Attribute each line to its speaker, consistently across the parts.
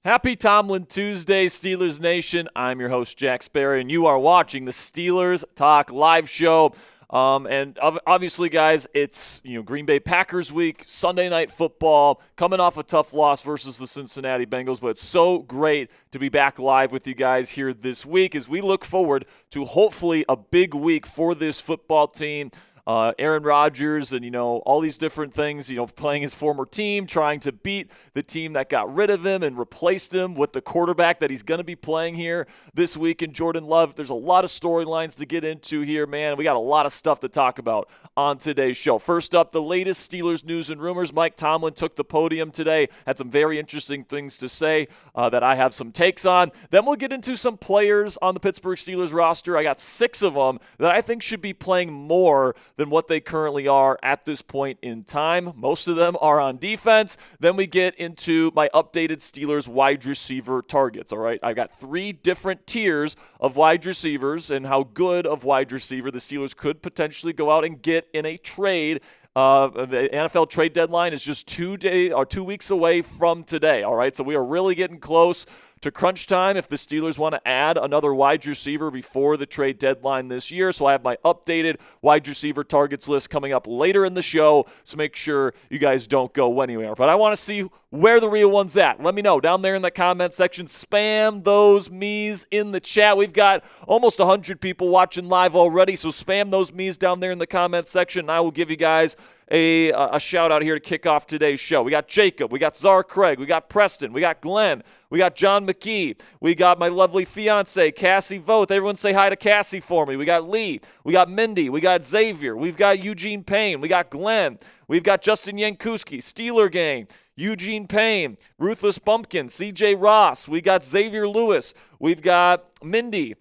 Speaker 1: Happy Tomlin Tuesday, Steelers Nation. I'm your host, Jack Sperry, and you are watching the Steelers Talk live show. And obviously, guys, it's Green Bay Packers week, Sunday Night Football, coming off a tough loss versus the Cincinnati Bengals. But it's so great to be back live with you guys here this week as we look forward to hopefully a big week for this football team. Aaron Rodgers and, all these different things, playing his former team, trying to beat the team that got rid of him and replaced him with the quarterback that he's going to be playing here this week in Jordan Love. There's a lot of storylines to get into here, man. We got a lot of stuff to talk about on today's show. First up, the latest Steelers news and rumors. Mike Tomlin took the podium today, had some very interesting things to say that I have some takes on. Then we'll get into some players on the Pittsburgh Steelers roster. I got 6 of them that I think should be playing more than what they currently are at this point in time. Most of them are on defense. Then we get into my updated Steelers wide receiver targets, all right? I've got 3 different tiers of wide receivers and how good of wide receiver the Steelers could potentially go out and get in a trade. The NFL trade deadline is just 2 weeks away from today, all right? So we are really getting close to crunch time if the Steelers want to add another wide receiver before the trade deadline this year. So I have my updated wide receiver targets list coming up later in the show, so make sure you guys don't go anywhere. But I want to see where the real one's at. Let me know down there in the comment section. Spam those me's in the chat. We've got almost 100 people watching live already, so spam those me's down there in the comment section, and I will give you guys a shout out here to kick off today's show. We got Jacob, we got Czar Craig, we got Preston, we got Glenn, we got John McKee, we got my lovely fiance Cassie Voth. Everyone say hi to Cassie for me. We got Lee, we got Mindy, we got Xavier, we've got Eugene Payne, we got Glenn, we've got Justin Yankuski, Steeler Gang, Eugene Payne, Ruthless Bumpkin, CJ Ross, we got Xavier Lewis, we've got Mindy,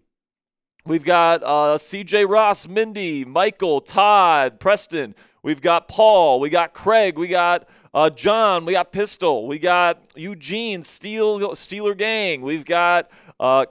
Speaker 1: we've got CJ Ross, Mindy, Michael, Todd, Preston, we've got Paul, we got Craig, we got John, we got Pistol, we got Eugene, Steeler Gang, we've got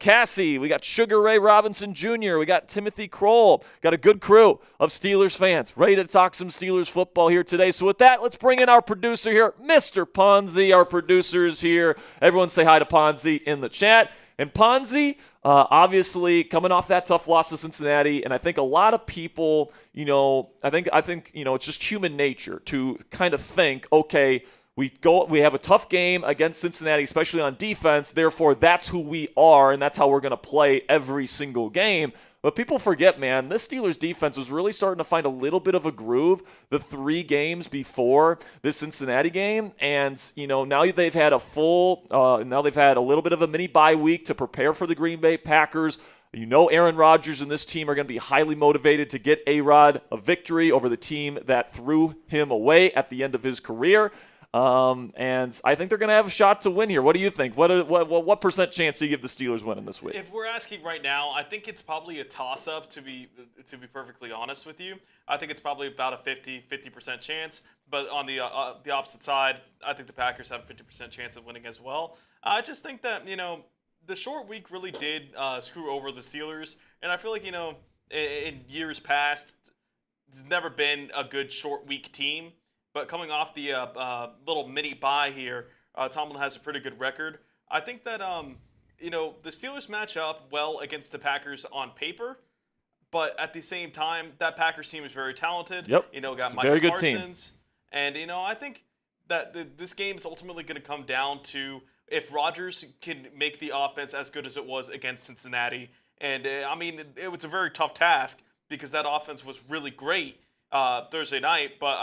Speaker 1: Cassie, we got Sugar Ray Robinson Jr., we got Timothy Kroll, got a good crew of Steelers fans ready to talk some Steelers football here today. So with that, let's bring in our producer here, Mr. Ponzi. Our producer is here. Everyone say hi to Ponzi in the chat. And Ponzi, obviously coming off that tough loss to Cincinnati, and I think a lot of people, I think it's just human nature to kind of think, okay, we have a tough game against Cincinnati, especially on defense, therefore that's who we are, and that's how we're going to play every single game. But people forget, man, this Steelers defense was really starting to find a little bit of a groove the 3 games before this Cincinnati game. And, now they've had now they've had a little bit of a mini bye week to prepare for the Green Bay Packers. Aaron Rodgers and this team are going to be highly motivated to get A-Rod a victory over the team that threw him away at the end of his career. And I think they're going to have a shot to win here. What do you think? What percent chance do you give the Steelers winning this week?
Speaker 2: If we're asking right now, I think it's probably a toss-up, to be perfectly honest with you. I think it's probably about a 50% chance. But on the opposite side, I think the Packers have a 50% chance of winning as well. I just think that, the short week really did screw over the Steelers. And I feel like, in years past, there's never been a good short week team. But coming off the little mini bye here, Tomlin has a pretty good record. I think that, the Steelers match up well against the Packers on paper. But at the same time, that Packers team is very talented.
Speaker 1: Yep.
Speaker 2: Got Michael Parsons. And, I think that this game is ultimately going to come down to if Rodgers can make the offense as good as it was against Cincinnati. And, it was a very tough task because that offense was really great Thursday night. But,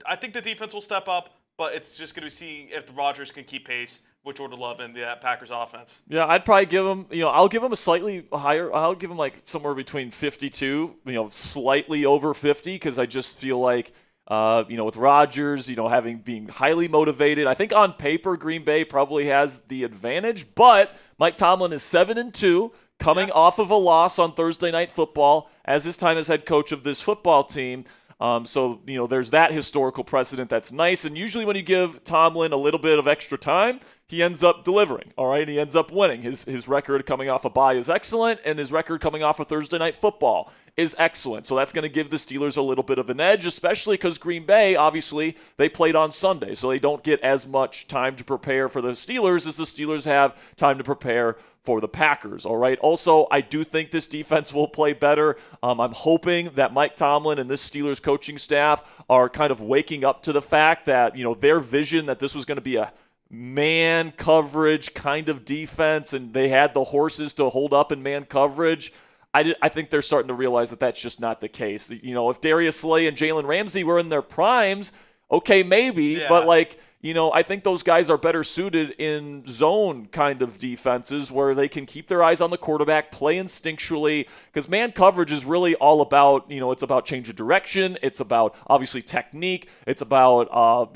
Speaker 2: I think the defense will step up, but it's just going to see if the Rodgers can keep pace with Jordan Love and the Packers offense.
Speaker 1: Yeah, I'd probably give him, I'll give him a slightly higher, I'll give him like somewhere between 52, slightly over 50, because I just feel like, with Rodgers, being highly motivated, I think on paper Green Bay probably has the advantage, but Mike Tomlin is 7-2, coming off of a loss on Thursday Night Football as his time as head coach of this football team. So, there's that historical precedent that's nice. And usually when you give Tomlin a little bit of extra time, he ends up delivering, all right? He ends up winning. His record coming off a bye is excellent, and his record coming off of Thursday Night Football is excellent. So that's going to give the Steelers a little bit of an edge, especially because Green Bay, obviously, they played on Sunday. So they don't get as much time to prepare for the Steelers as the Steelers have time to prepare for the Packers, all right? Also, I do think this defense will play better. I'm hoping that Mike Tomlin and this Steelers coaching staff are kind of waking up to the fact that, their vision that this was going to be a man coverage kind of defense and they had the horses to hold up in man coverage. I think they're starting to realize that that's just not the case. If Darius Slay and Jalen Ramsey were in their primes, okay, maybe, but I think those guys are better suited in zone kind of defenses where they can keep their eyes on the quarterback, play instinctually, because man coverage is really all about, it's about change of direction. It's about, obviously, technique. It's about,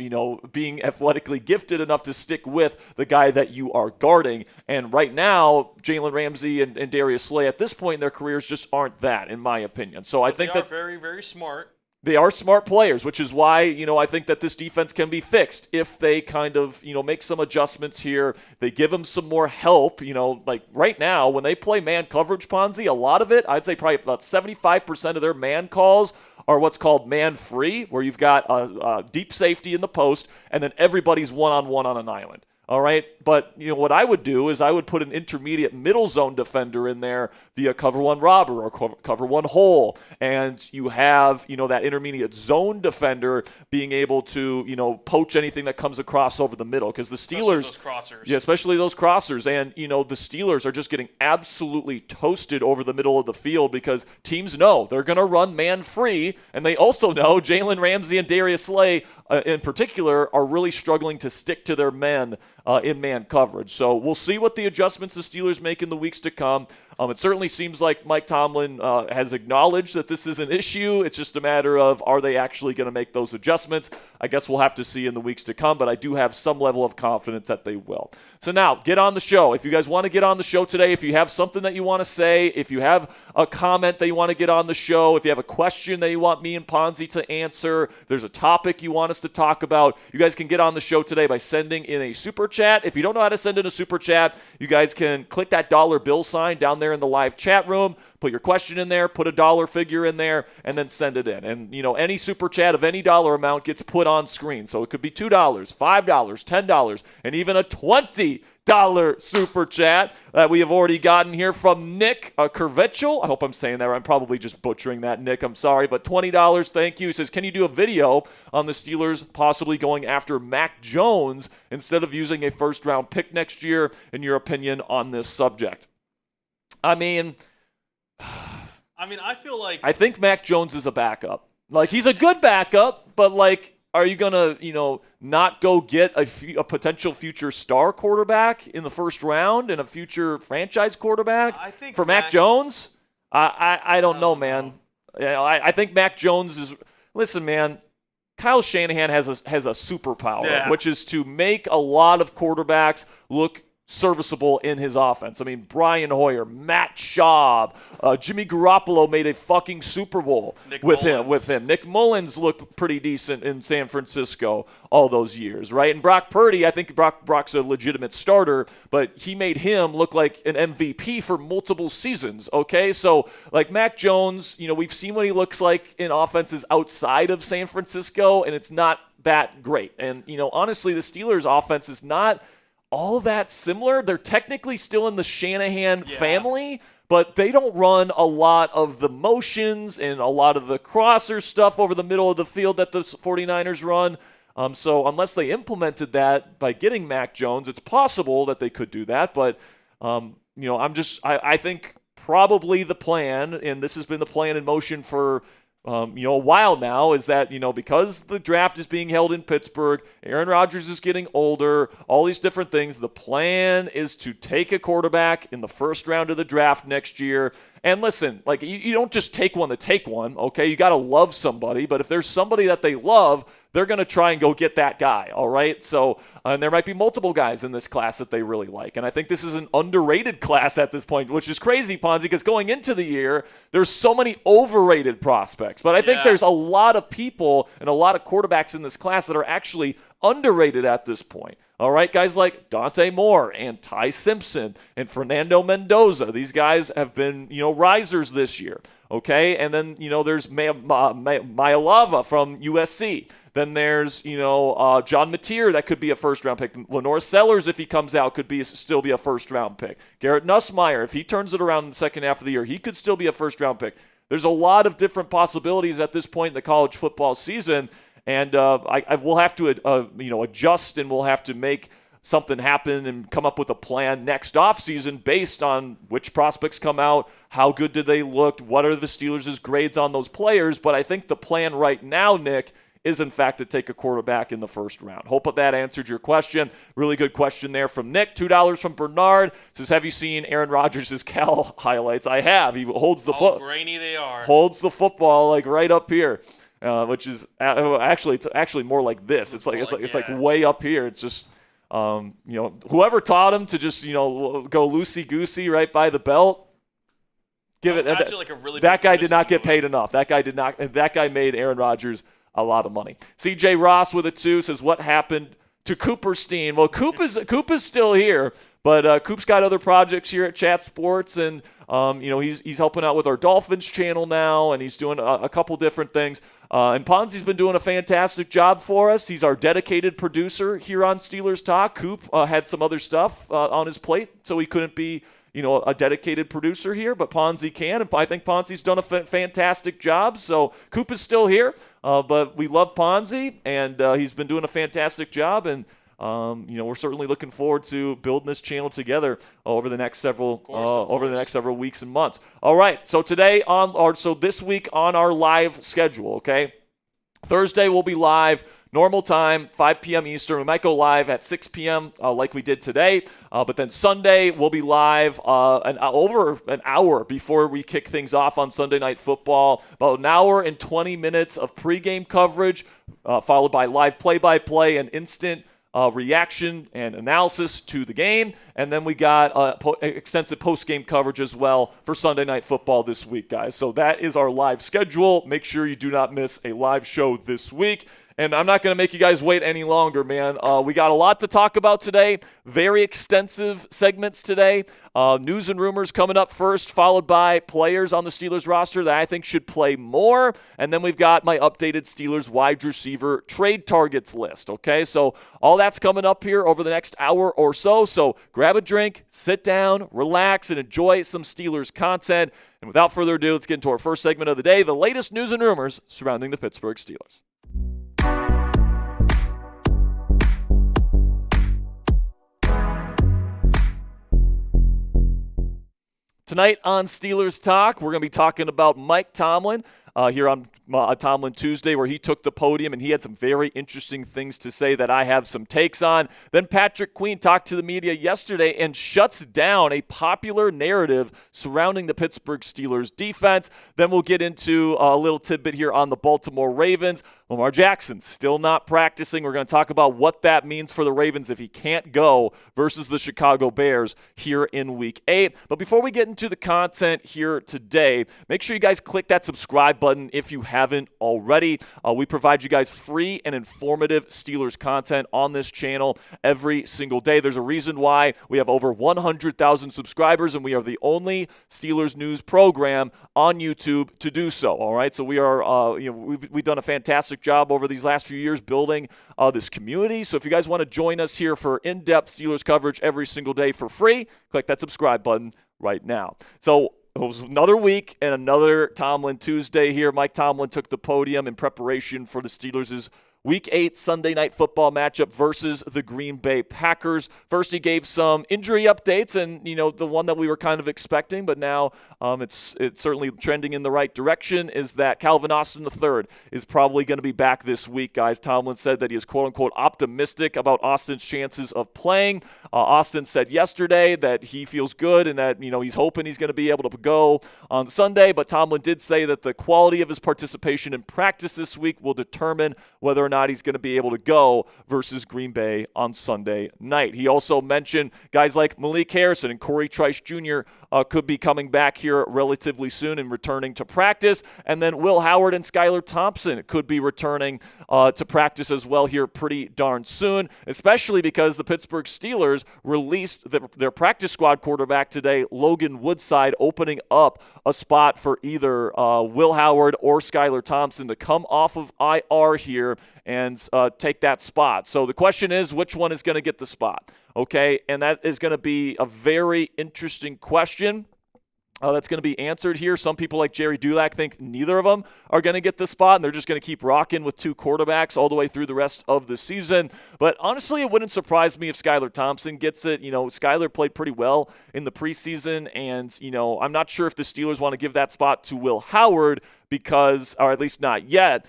Speaker 1: being athletically gifted enough to stick with the guy that you are guarding. And right now, Jalen Ramsey and Darius Slay at this point in their careers just aren't that, in my opinion. So I think
Speaker 2: they are
Speaker 1: that
Speaker 2: very, very smart.
Speaker 1: They are smart players, which is why, I think that this defense can be fixed if they kind of, make some adjustments here. They give them some more help, like right now when they play man coverage, Ponzi, a lot of it, I'd say probably about 75% of their man calls are what's called man free, where you've got a deep safety in the post and then everybody's one-on-one on an island. All right, but what I would do is I would put an intermediate middle zone defender in there via cover one robber or cover one hole, and you have that intermediate zone defender being able to poach anything that comes across over the middle, because the Steelers, especially those crossers, and the Steelers are just getting absolutely toasted over the middle of the field because teams know they're going to run man free, and they also know Jalen Ramsey and Darius Slay in particular are really struggling to stick to their men in man coverage. So we'll see what the adjustments the Steelers make in the weeks to come. It certainly seems like Mike Tomlin has acknowledged that this is an issue. It's just a matter of, are they actually going to make those adjustments? I guess we'll have to see in the weeks to come, but I do have some level of confidence that they will. So now, get on the show. If you guys want to get on the show today, if you have something that you want to say, if you have a comment that you want to get on the show, if you have a question that you want me and Ponzi to answer, if there's a topic you want us to talk about, you guys can get on the show today by sending in a super chat. If you don't know how to send in a super chat, you guys can click that dollar bill sign down there in the live chat room, put your question in there, put a dollar figure in there, and then send it in. And, any super chat of any dollar amount gets put on screen. So it could be $2, $5, $10, and even a $20 super chat that we have already gotten here from Nick Kervetchel. I hope I'm saying that right. I'm probably just butchering that, Nick. I'm sorry, but $20, thank you. He says, can you do a video on the Steelers possibly going after Mac Jones instead of using a first-round pick next year, in your opinion on this subject? I
Speaker 2: feel like
Speaker 1: I think Mac Jones is a backup. Like, he's a good backup, but are you gonna, not go get a potential future star quarterback in the first round and a future franchise quarterback for Mac Jones? I don't know, man. I think Mac Jones is. Listen, man. Kyle Shanahan has a superpower, which is to make a lot of quarterbacks look serviceable in his offense. I mean, Brian Hoyer, Matt Schaub, Jimmy Garoppolo made a fucking Super Bowl with him. Nick Mullins looked pretty decent in San Francisco all those years, right? And Brock Purdy, I think Brock's a legitimate starter, but he made him look like an MVP for multiple seasons, okay? So, Mac Jones, we've seen what he looks like in offenses outside of San Francisco, and it's not that great. And, honestly, the Steelers' offense is not all that similar. They're technically still in the Shanahan family, but they don't run a lot of the motions and a lot of the crosser stuff over the middle of the field that the 49ers run. So unless they implemented that by getting Mac Jones, it's possible that they could do that. But, I think probably the plan, and this has been the plan in motion for a while now, is that, because the draft is being held in Pittsburgh, Aaron Rodgers is getting older, all these different things, the plan is to take a quarterback in the first round of the draft next year. And listen, you don't just take one to take one, okay? You got to love somebody, but if there's somebody that they love, they're going to try and go get that guy, all right? So, and there might be multiple guys in this class that they really like. And I think this is an underrated class at this point, which is crazy, Ponzi, because going into the year, there's so many overrated prospects. But I think there's a lot of people and a lot of quarterbacks in this class that are actually underrated at this point. All right, guys like Dante Moore and Ty Simpson and Fernando Mendoza. These guys have been, risers this year. okay? And then, there's Mayalava from USC. Then there's, John Mateer, that could be a first-round pick. Lenore Sellers, if he comes out, could still be a first-round pick. Garrett Nussmeier, if he turns it around in the second half of the year, he could still be a first-round pick. There's a lot of different possibilities at this point in the college football season, and I will have to, adjust, and we'll have to make something happen and come up with a plan next offseason based on which prospects come out, how good did they look, what are the Steelers' grades on those players. But I think the plan right now, Nick, is in fact to take a quarterback in the first round. Hope that answered your question. Really good question there from Nick. $2 from Bernard. Says, have you seen Aaron Rodgers' Cal highlights? I have. He holds the
Speaker 2: grainy they are.
Speaker 1: Holds the football like right up here, which is actually more like this. It's like way up here. It's just whoever taught him to just go loosey goosey right by the belt. Give it.
Speaker 2: Like a really
Speaker 1: that guy did not get paid enough. That guy made Aaron Rodgers a lot of money. CJ Ross with a 2 says, what happened to Cooperstein? Well, Coop is still here, but Coop's got other projects here at Chat Sports, and he's helping out with our Dolphins channel now, and he's doing a couple different things. And Ponzi's been doing a fantastic job for us. He's our dedicated producer here on Steelers Talk. Coop had some other stuff on his plate, so he couldn't be a dedicated producer here, but Ponzi can, and I think Ponzi's done a fantastic job. So Coop is still here, but we love Ponzi, and he's been doing a fantastic job, and we're certainly looking forward to building this channel together over the next several weeks and months. All right, so this week on our live schedule, okay? Thursday we'll be live, normal time, 5 p.m. Eastern. We might go live at 6 p.m. Like we did today. But then Sunday we'll be live over an hour before we kick things off on Sunday Night Football. About an hour and 20 minutes of pregame coverage, followed by live play-by-play and instant reaction and analysis to the game. And then we got extensive post-game coverage as well for Sunday Night Football this week, guys. So that is our live schedule. Make sure you do not miss a live show this week. And I'm not going to make you guys wait any longer, man. We got a lot to talk about today. Very extensive segments today. News and rumors coming up first, followed by players on the Steelers roster that I think should play more. And then we've got my updated Steelers wide receiver trade targets list, okay? So all that's coming up here over the next hour or so. So grab a drink, sit down, relax, and enjoy some Steelers content. And without further ado, let's get into our first segment of the day, the latest news and rumors surrounding the Pittsburgh Steelers. Tonight on Steelers Talk, we're going to be talking about Mike Tomlin here on Tomlin Tuesday, where he took the podium and he had some very interesting things to say that I have some takes on. Then Patrick Queen talked to the media yesterday and shuts down a popular narrative surrounding the Pittsburgh Steelers defense. Then we'll get into a little tidbit here on the Baltimore Ravens. Lamar Jackson still not practicing. We're going to talk about what that means for the Ravens if he can't go versus the Chicago Bears here in Week 8. But before we get into the content here today, make sure you guys click that subscribe button if you haven't already. We provide you guys free and informative Steelers content on this channel every single day. There's a reason why we have over 100,000 subscribers, and we are the only Steelers news program on YouTube to do so. All right, so we are, we've done a fantastic job over these last few years building this community. So if you guys want to join us here for in-depth Steelers coverage every single day for free, click that subscribe button right now. So it was another week and another Tomlin Tuesday here. Mike Tomlin took the podium in preparation for the Steelers' Week 8 Sunday Night Football matchup versus the Green Bay Packers. First, he gave some injury updates, and the one that we were kind of expecting, but now it's certainly trending in the right direction, is that Calvin Austin III is probably going to be back this week, guys. Tomlin said that he is quote-unquote optimistic about Austin's chances of playing. Austin said yesterday that he feels good and that he's hoping he's going to be able to go on Sunday, but Tomlin did say that the quality of his participation in practice this week will determine whether or not he's going to be able to go versus Green Bay on Sunday night. He also mentioned guys like Malik Harrison and Corey Trice Jr. Could be coming back here relatively soon and returning to practice. And then Will Howard and Skylar Thompson could be returning to practice as well here pretty darn soon, especially because the Pittsburgh Steelers released their practice squad quarterback today, Logan Woodside, opening up a spot for either Will Howard or Skylar Thompson to come off of IR here and take that spot. So the question is, which one is going to get the spot? Okay, and that is going to be a very interesting question. That's going to be answered here. Some people like Jerry Dulac think neither of them are going to get the spot, and they're just going to keep rocking with two quarterbacks all the way through the rest of the season. But honestly, it wouldn't surprise me if Skylar Thompson gets it. You know, Skylar played pretty well in the preseason, and, you know, I'm not sure if the Steelers want to give that spot to Will Howard because, or at least not yet,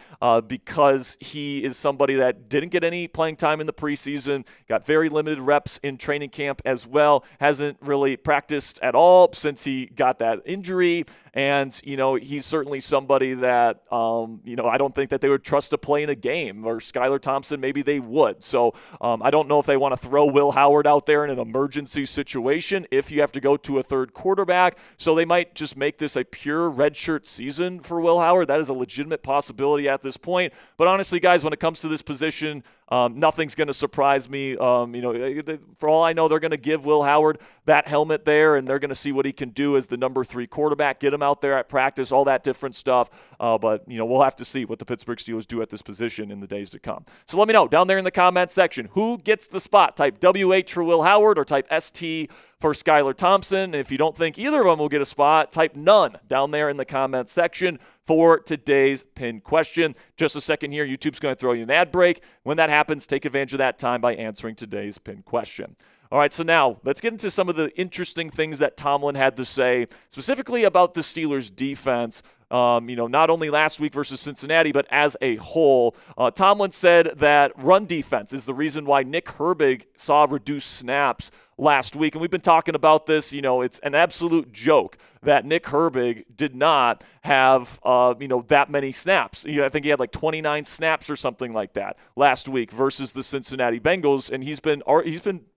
Speaker 1: because he is somebody that didn't get any playing time in the preseason, got very limited reps in training camp as well, hasn't really practiced at all since he got that injury. And, you know, he's certainly somebody that, you know, I don't think that they would trust to play in a game. Or Skylar Thompson, maybe they would. So I don't know if they want to throw Will Howard out there in an emergency situation if you have to go to a third quarterback. So they might just make this a pure redshirt season for Will Howard. That is a legitimate possibility at this point. But honestly, guys, when it comes to this position, nothing's going to surprise me. You know, for all I know, they're going to give Will Howard that helmet there, and they're going to see what he can do as the number 3 quarterback, get him out there at practice, all that different stuff. But, you know, we'll have to see what the Pittsburgh Steelers do at this position in the days to come. So let me know down there in the comments section, who gets the spot? Type WH for Will Howard or type ST for Skylar Thompson. And if you don't think either of them will get a spot, type none down there in the comments section for today's pin question. Just a second here, YouTube's going to throw you an ad break. When that happens, take advantage of that time by answering today's pin question. All right, so now let's get into some of the interesting things that Tomlin had to say, specifically about the Steelers' defense. You know, not only last week versus Cincinnati, but as a whole. Tomlin said that run defense is the reason why Nick Herbig saw reduced snaps last week. And we've been talking about this. You know, it's an absolute joke that Nick Herbig did not have, you know, that many snaps. I think he had like 29 snaps or something like that last week versus the Cincinnati Bengals. And he's been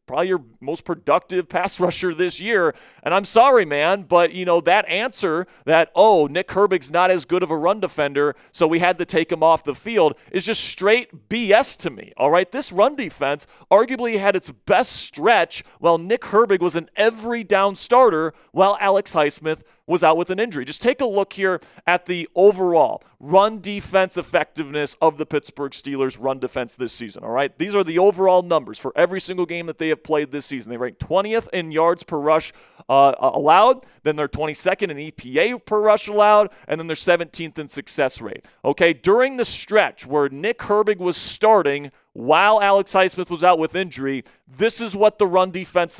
Speaker 1: probably your most productive pass rusher this year. And I'm sorry, man, but, you know, that answer that, oh, Nick Herbig's not as good of a run defender, so we had to take him off the field, is just straight BS to me, all right? This run defense arguably had its best stretch while Nick Herbig was an every down starter while Alex Highsmith was out with an injury. Just take a look here at the overall run defense effectiveness of the Pittsburgh Steelers run defense this season, all right? These are the overall numbers for every single game that they have played this season. They rank 20th in yards per rush allowed, then they're 22nd in EPA per rush allowed, and then they're 17th in success rate. Okay, during the stretch where Nick Herbig was starting while Alex Highsmith was out with injury, this is what the run defense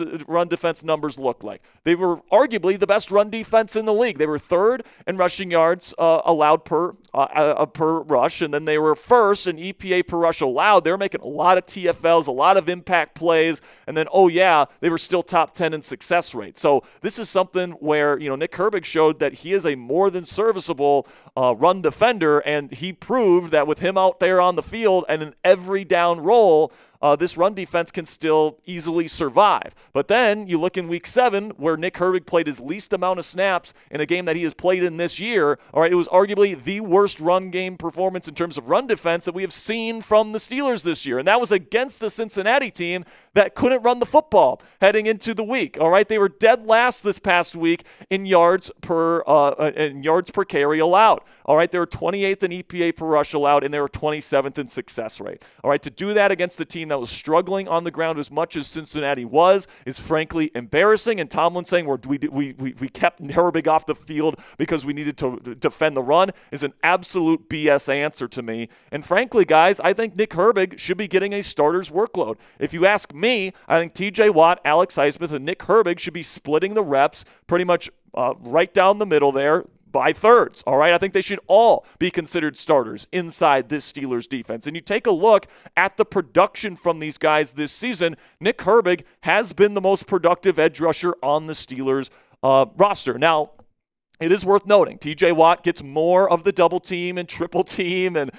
Speaker 1: numbers look like. They were arguably the best run defense in the league. They were third in rushing yards allowed per rush, and then they were first in EPA per rush allowed. They were making a lot of TFLs, a lot of impact plays, and then, oh yeah, they were still top 10 in success rate. So this is something where, you know, Nick Herbig showed that he is a more than serviceable run defender, and he proved that with him out there on the field and an every down role, this run defense can still easily survive. But then you look in Week 7 where Nick Herbig played his least amount of snaps in a game that he has played in this year. All right, it was arguably the worst run game performance in terms of run defense that we have seen from the Steelers this year. And that was against the Cincinnati team that couldn't run the football heading into the week. All right, they were dead last this past week in yards per carry allowed. All right, they were 28th in EPA per rush allowed, and they were 27th in success rate. All right, to do that against the team that was struggling on the ground as much as Cincinnati was is frankly embarrassing. And Tomlin saying we kept Herbig off the field because we needed to defend the run is an absolute BS answer to me. And frankly, guys, I think Nick Herbig should be getting a starter's workload. If you ask me, I think TJ Watt, Alex Highsmith, and Nick Herbig should be splitting the reps pretty much right down the middle there by thirds, all right? I think they should all be considered starters inside this Steelers defense. And you take a look at the production from these guys this season, Nick Herbig has been the most productive edge rusher on the Steelers roster. Now, it is worth noting, TJ Watt gets more of the double team and triple team and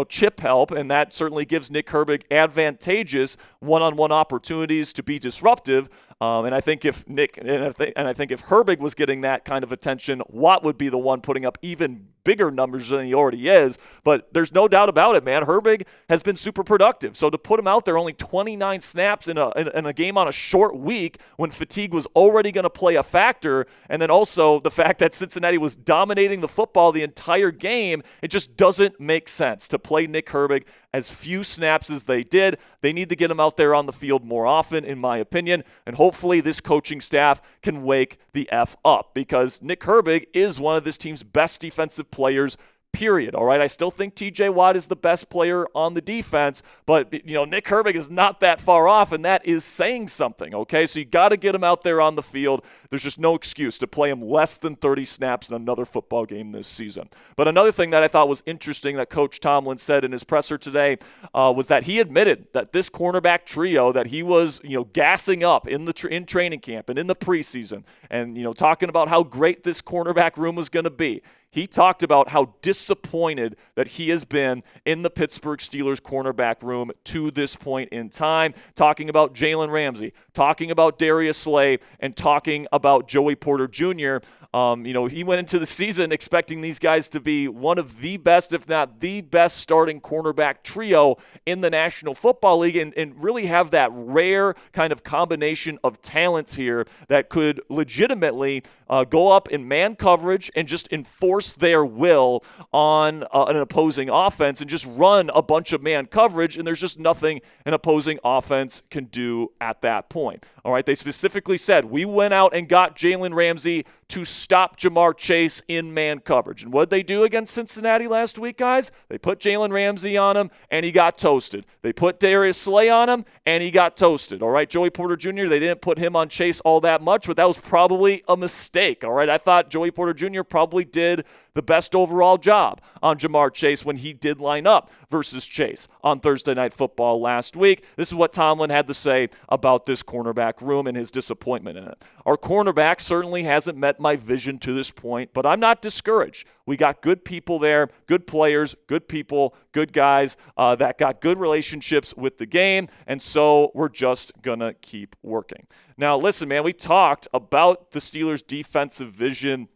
Speaker 1: chip help, and that certainly gives Nick Herbig advantageous one-on-one opportunities to be disruptive. And I think if Herbig was getting that kind of attention, Watt would be the one putting up even bigger numbers than he already is. But there's no doubt about it, man. Herbig has been super productive. So to put him out there only 29 snaps in a game on a short week when fatigue was already going to play a factor, and then also the fact that Cincinnati was dominating the football the entire game, it just doesn't make sense to play Nick Herbig as few snaps as they did. They need to get him out there on the field more often, in my opinion, and hopefully this coaching staff can wake the F up, because Nick Herbig is one of this team's best defensive players, period. All right, I still think TJ Watt is the best player on the defense, but Nick Herbig is not that far off, and that is saying something. Okay, so you got to get him out there on the field. There's just no excuse to play him less than 30 snaps in another football game this season. But another thing that I thought was interesting that Coach Tomlin said in his presser today was that he admitted that this cornerback trio that he was gassing up in training camp and in the preseason, and talking about how great this cornerback room was going to be. He talked about how disappointed that he has been in the Pittsburgh Steelers cornerback room to this point in time, talking about Jalen Ramsey, talking about Darius Slay, and talking about Joey Porter Jr. He went into the season expecting these guys to be one of the best, if not the best, starting cornerback trio in the National Football League, and really have that rare kind of combination of talents here that could legitimately go up in man coverage and just enforce their will on an opposing offense and just run a bunch of man coverage, and there's just nothing an opposing offense can do at that point. All right, they specifically said, we went out and got Jalen Ramsey to stop Jamar Chase in man coverage. And what did they do against Cincinnati last week, guys? They put Jalen Ramsey on him, and he got toasted. They put Darius Slay on him, and he got toasted. All right, Joey Porter Jr., they didn't put him on Chase all that much, but that was probably a mistake. All right, I thought Joey Porter Jr. probably did the best overall job on Jamar Chase when he did line up versus Chase on Thursday Night Football last week. This is what Tomlin had to say about this cornerback room and his disappointment in it. Our cornerback certainly hasn't met my vision to this point, but I'm not discouraged. We got good people there, good players, good people, good guys that got good relationships with the game, and so we're just going to keep working. Now, listen, man, we talked about the Steelers' defensive vision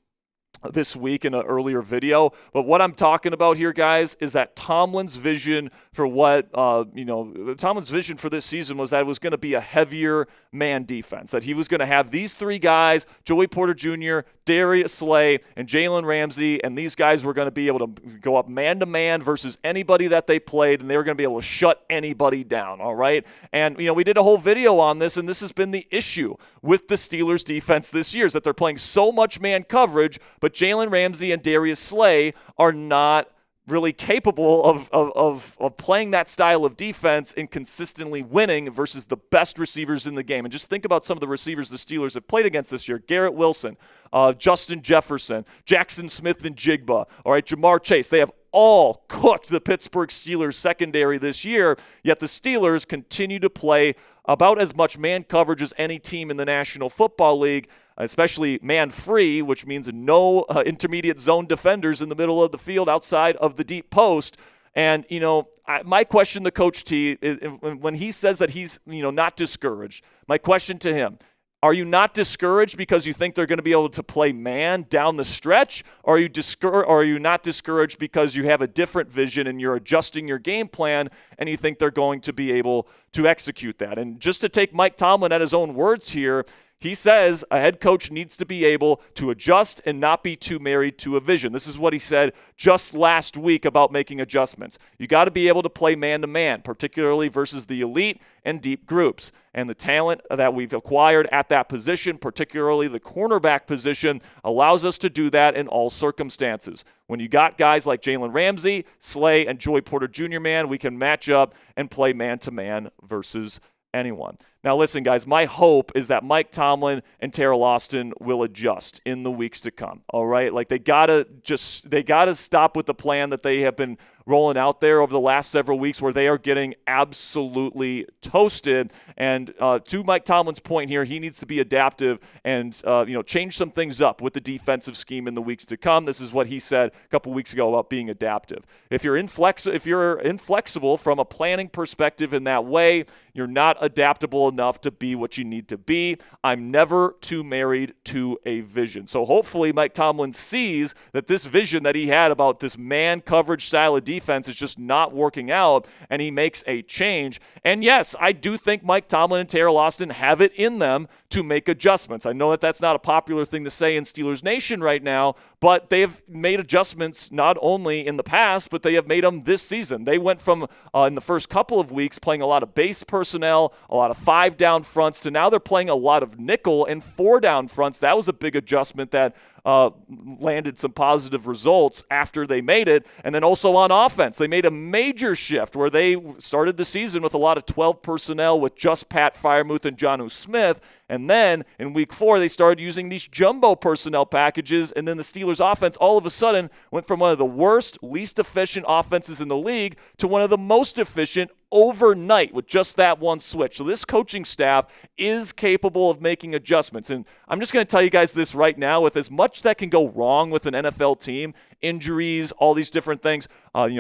Speaker 1: this week in an earlier video, but what I'm talking about here, guys, is that Tomlin's vision for Tomlin's vision for this season was that it was going to be a heavier man defense, that he was going to have these three guys, Joey Porter Jr., Darius Slay, and Jalen Ramsey, and these guys were going to be able to go up man-to-man versus anybody that they played, and they were going to be able to shut anybody down, all right? And, we did a whole video on this, and this has been the issue with the Steelers' defense this year, is that they're playing so much man coverage, but Jalen Ramsey and Darius Slay are not really capable of playing that style of defense and consistently winning versus the best receivers in the game. And just think about some of the receivers the Steelers have played against this year. Garrett Wilson, Justin Jefferson, Jackson Smith and Jigba, all right, Jamar Chase. They have all cooked the Pittsburgh Steelers secondary this year, yet the Steelers continue to play about as much man coverage as any team in the National Football League, especially man-free, which means no intermediate zone defenders in the middle of the field outside of the deep post. And, my question to Coach T, when he says that he's, not discouraged, my question to him, are you not discouraged because you think they're going to be able to play man down the stretch? Or are you not discouraged because you have a different vision and you're adjusting your game plan and you think they're going to be able to execute that? And just to take Mike Tomlin at his own words here, he says a head coach needs to be able to adjust and not be too married to a vision. This is what he said just last week about making adjustments. You got to be able to play man-to-man, particularly versus the elite and deep groups. And the talent that we've acquired at that position, particularly the cornerback position, allows us to do that in all circumstances. When you got guys like Jalen Ramsey, Slay, and Joey Porter Jr., man, we can match up and play man-to-man versus anyone. Now, listen, guys, my hope is that Mike Tomlin and Terrell Austin will adjust in the weeks to come, all right? Like, they gotta stop with the plan that they have been rolling out there over the last several weeks where they are getting absolutely toasted. And to Mike Tomlin's point here, he needs to be adaptive and change some things up with the defensive scheme in the weeks to come. This is what he said a couple weeks ago about being adaptive. If you're inflexible from a planning perspective in that way, you're not adaptable enough to be what you need to be. I'm never too married to a vision. So hopefully Mike Tomlin sees that this vision that he had about this man coverage style of defense is just not working out, and he makes a change. And yes, I do think Mike Tomlin and Terrell Austin have it in them to make adjustments. I know that that's not a popular thing to say in Steelers Nation right now, but they have made adjustments not only in the past, but they have made them this season. They went from, in the first couple of weeks, playing a lot of base personnel, a lot of 5-down fronts, to now they're playing a lot of nickel and 4-down fronts. That was a big adjustment that landed some positive results after they made it. And then also on offense, they made a major shift where they started the season with a lot of 12 personnel with just Pat Freiermuth and Jonnu Smith. And then in week 4, they started using these jumbo personnel packages. And then the Steelers offense all of a sudden went from one of the worst, least efficient offenses in the league to one of the most efficient overnight with just that one switch. So this coaching staff is capable of making adjustments. And I'm just going to tell you guys this right now, with as much that can go wrong with an NFL team, injuries, all these different things,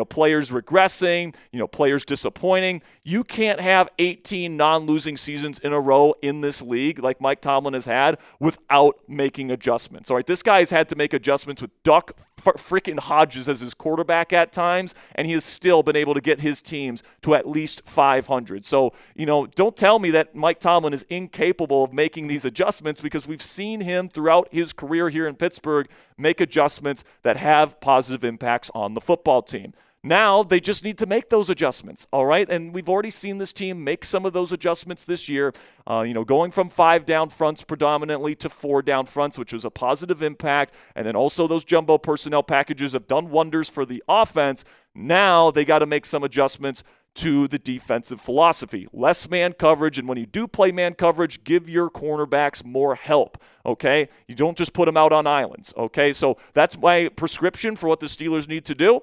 Speaker 1: players regressing, players disappointing, you can't have 18 non-losing seasons in a row in this league like Mike Tomlin has had without making adjustments. All right, this guy has had to make adjustments with Duck freaking Hodges as his quarterback at times, and he has still been able to get his teams to at least 500. So, don't tell me that Mike Tomlin is incapable of making these adjustments, because we've seen him throughout his career here in Pittsburgh make adjustments that have positive impacts on the football team. Now they just need to make those adjustments, all right? And we've already seen this team make some of those adjustments this year, going from 5-down fronts predominantly to 4-down fronts, which was a positive impact. And then also those jumbo personnel packages have done wonders for the offense. Now they got to make some adjustments to the defensive philosophy. Less man coverage, and when you do play man coverage, give your cornerbacks more help, okay? You don't just put them out on islands, okay? So that's my prescription for what the Steelers need to do.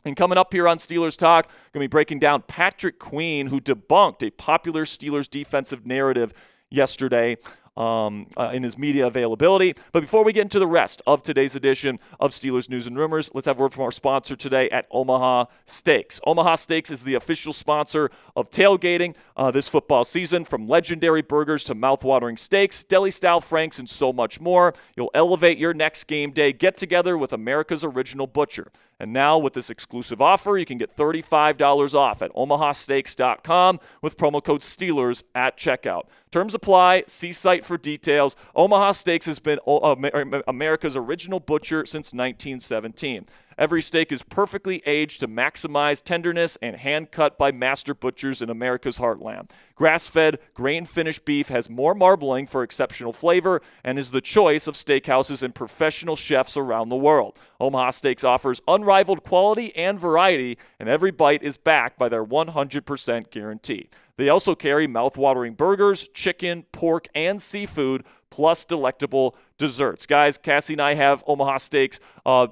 Speaker 1: And coming up here on Steelers Talk, going to be breaking down Patrick Queen, who debunked a popular Steelers defensive narrative yesterday in his media availability. But before we get into the rest of today's edition of Steelers News and Rumors, let's have a word from our sponsor today at Omaha Steaks. Omaha Steaks is the official sponsor of tailgating this football season. From legendary burgers to mouthwatering steaks, deli-style franks, and so much more, you'll elevate your next game day get-together with America's original butcher. And now with this exclusive offer, you can get $35 off at omahasteaks.com with promo code Steelers at checkout. Terms apply. See site for details. Omaha Steaks has been America's original butcher since 1917. Every steak is perfectly aged to maximize tenderness and hand-cut by master butchers in America's heartland. Grass-fed, grain-finished beef has more marbling for exceptional flavor and is the choice of steakhouses and professional chefs around the world. Omaha Steaks offers unrivaled quality and variety, and every bite is backed by their 100% guarantee. They also carry mouth-watering burgers, chicken, pork, and seafood, plus delectable desserts. Guys, Cassie and I have Omaha Steaks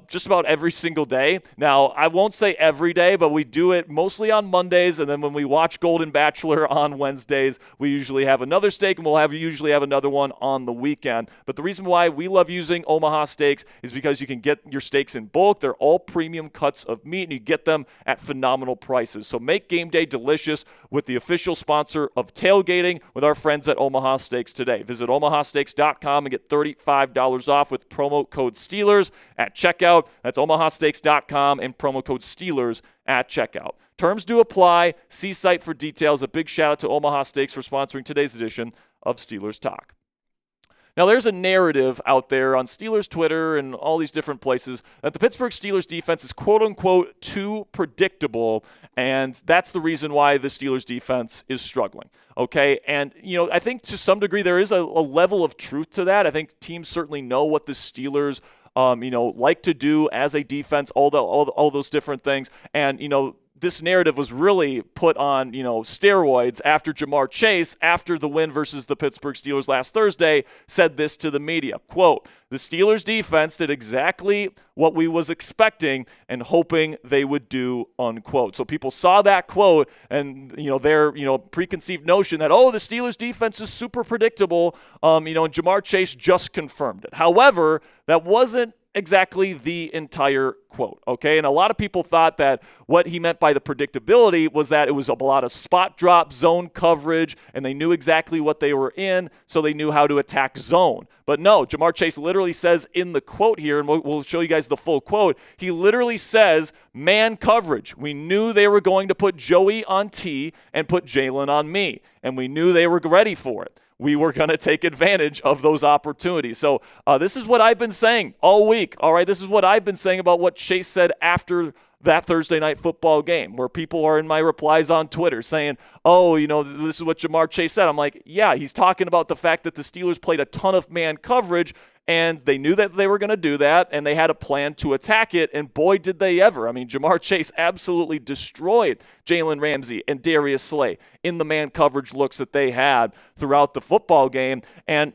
Speaker 1: just about every single day. Now, I won't say every day, but we do it mostly on Mondays, and then when we watch Golden Bachelor on Wednesdays, we usually have another steak, and we'll usually have another one on the weekend. But the reason why we love using Omaha Steaks is because you can get your steaks in bulk. They're all premium cuts of meat, and you get them at phenomenal prices. So make game day delicious with the official sponsor of tailgating with our friends at Omaha Steaks today. Visit omahasteaks.com and get $35 off with promo code Steelers at checkout. That's omahasteaks.com and promo code Steelers at checkout. Terms do apply. See site for details. A big shout out to Omaha Steaks for sponsoring today's edition of Steelers Talk. Now, there's a narrative out there on Steelers Twitter and all these different places that the Pittsburgh Steelers defense is quote-unquote too predictable, and that's the reason why the Steelers defense is struggling. Okay, and I think to some degree there is a level of truth to that. I think teams certainly know what the Steelers like to do as a defense, all those different things. And, this narrative was really put on, steroids after Jamar Chase, after the win versus the Pittsburgh Steelers last Thursday, said this to the media, quote, "The Steelers defense did exactly what we was expecting and hoping they would do," unquote. So people saw that quote and, their, preconceived notion that, the Steelers defense is super predictable, and Jamar Chase just confirmed it. However, that wasn't exactly the entire quote, okay? And a lot of people thought that what he meant by the predictability was that it was a lot of spot drop zone coverage and they knew exactly what they were in, so they knew how to attack zone. But no, Jamar Chase literally says in the quote here, and we'll show you guys the full quote, he literally says, man coverage. We knew they were going to put Joey on T and put Jalen on me, and we knew they were ready for it. We were going to take advantage of those opportunities. So this is what I've been saying all week, all right? This is what I've been saying about what Chase said after that Thursday night football game, where people are in my replies on Twitter saying, this is what Jamar Chase said. I'm like, yeah, he's talking about the fact that the Steelers played a ton of man coverage, and they knew that they were going to do that, and they had a plan to attack it, and boy, did they ever. I mean, Jamar Chase absolutely destroyed Jalen Ramsey and Darius Slay in the man coverage looks that they had throughout the football game. And,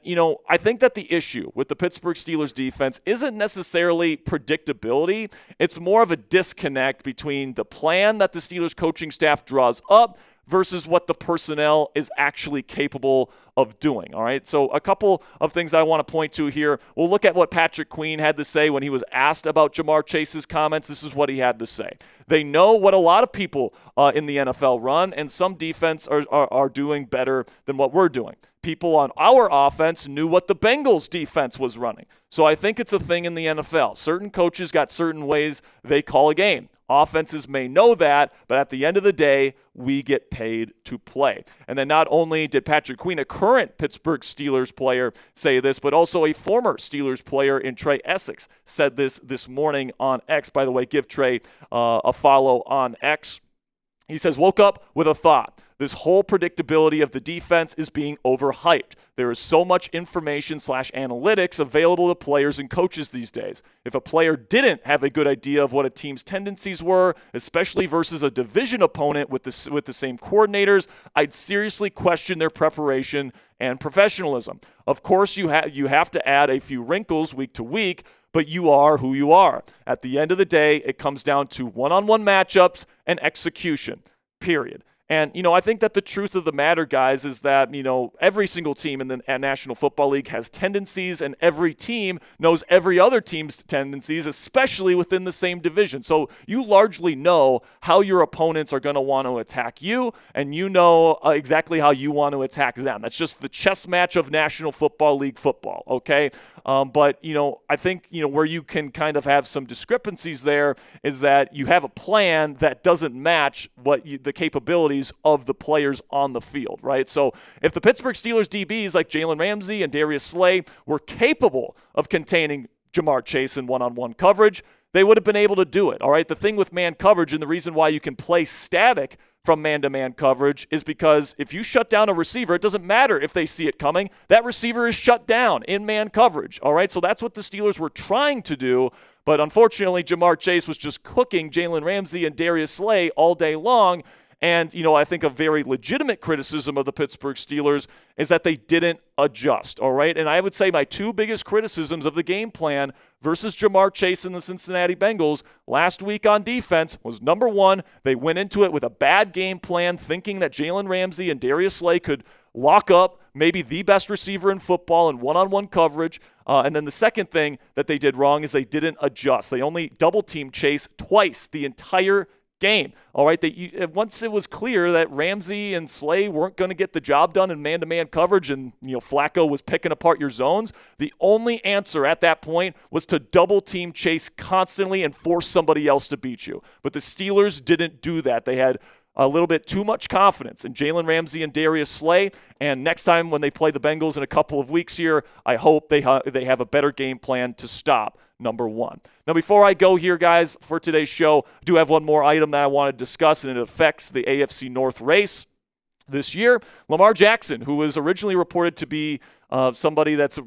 Speaker 1: I think that the issue with the Pittsburgh Steelers defense isn't necessarily predictability. It's more of a disconnect between the plan that the Steelers coaching staff draws up versus what the personnel is actually capable of doing, all right? So a couple of things I want to point to here. We'll look at what Patrick Queen had to say when he was asked about Jamar Chase's comments. This is what he had to say. They know what a lot of people in the NFL run, and some defense are doing better than what we're doing. People on our offense knew what the Bengals defense was running. So I think it's a thing in the NFL. Certain coaches got certain ways they call a game. Offenses may know that, but at the end of the day, we get paid to play. And then not only did Patrick Queen, a current Pittsburgh Steelers player, say this, but also a former Steelers player in Trey Essex said this morning on X. By the way, give Trey a follow on X. He says, woke up with a thought. This whole predictability of the defense is being overhyped. There is so much information/analytics available to players and coaches these days. If a player didn't have a good idea of what a team's tendencies were, especially versus a division opponent with the same coordinators, I'd seriously question their preparation and professionalism. Of course, you have to add a few wrinkles week to week, but you are who you are. At the end of the day, it comes down to one-on-one matchups and execution, period. And, I think that the truth of the matter, guys, is that, every single team in the National Football League has tendencies, and every team knows every other team's tendencies, especially within the same division. So you largely know how your opponents are going to want to attack you, and you know exactly how you want to attack them. That's just the chess match of National Football League football, okay? But, I think, where you can kind of have some discrepancies there is that you have a plan that doesn't match the capabilities of the players on the field, right? So if the Pittsburgh Steelers DBs like Jalen Ramsey and Darius Slay were capable of containing Jamar Chase in one-on-one coverage, they would have been able to do it, all right? The thing with man coverage, and the reason why you can play static from man-to-man coverage, is because if you shut down a receiver, it doesn't matter if they see it coming. That receiver is shut down in man coverage, all right? So that's what the Steelers were trying to do, but unfortunately, Jamar Chase was just cooking Jalen Ramsey and Darius Slay all day long. And, I think a very legitimate criticism of the Pittsburgh Steelers is that they didn't adjust, all right? And I would say my two biggest criticisms of the game plan versus Jamar Chase and the Cincinnati Bengals last week on defense was, number one, they went into it with a bad game plan thinking that Jalen Ramsey and Darius Slay could lock up maybe the best receiver in football in one-on-one coverage. And then the second thing that they did wrong is they didn't adjust. They only double-teamed Chase twice the entire game. All right, once it was clear that Ramsey and Slay weren't going to get the job done in man-to-man coverage, and Flacco was picking apart your zones, the only answer at that point was to double-team Chase constantly and force somebody else to beat you. But the Steelers didn't do that. They had a little bit too much confidence in Jalen Ramsey and Darius Slay, and next time when they play the Bengals in a couple of weeks here, I hope they have a better game plan to stop number one. Now, before I go here, guys, for today's show, I do have one more item that I want to discuss, and it affects the AFC North race this year. Lamar Jackson, who was originally reported to be somebody that's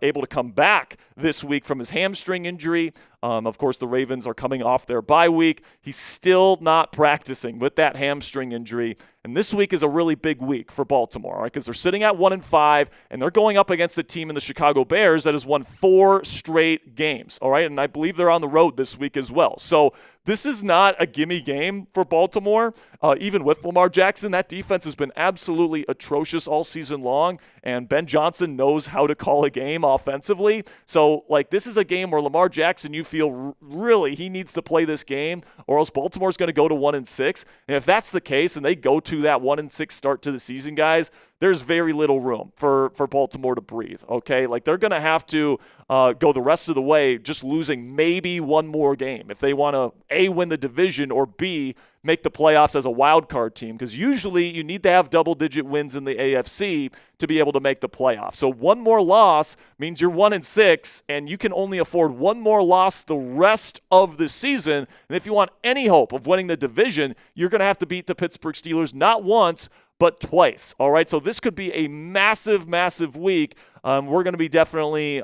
Speaker 1: able to come back this week from his hamstring injury, Of course, the Ravens are coming off their bye week. He's still not practicing with that hamstring injury. And this week is a really big week for Baltimore, right? Because they're sitting at 1-5, and they're going up against a team in the Chicago Bears that has won 4 straight games, all right? And I believe they're on the road this week as well. So this is not a gimme game for Baltimore. Even with Lamar Jackson, that defense has been absolutely atrocious all season long, and Ben Johnson knows how to call a game offensively. So, this is a game where Lamar Jackson, you feel really he needs to play this game, or else Baltimore's going to go to 1-6. And if that's the case, and they go to that 1-6 start to the season, guys, there's very little room for Baltimore to breathe, okay? They're going to have to go the rest of the way just losing maybe one more game if they want to, A, win the division, or B, make the playoffs as a wild card team, because usually you need to have double-digit wins in the AFC to be able to make the playoffs. So one more loss means you're 1-6, and you can only afford one more loss the rest of the season. And if you want any hope of winning the division, you're going to have to beat the Pittsburgh Steelers not once, but twice. All right, so this could be a massive, massive week. We're going to be definitely,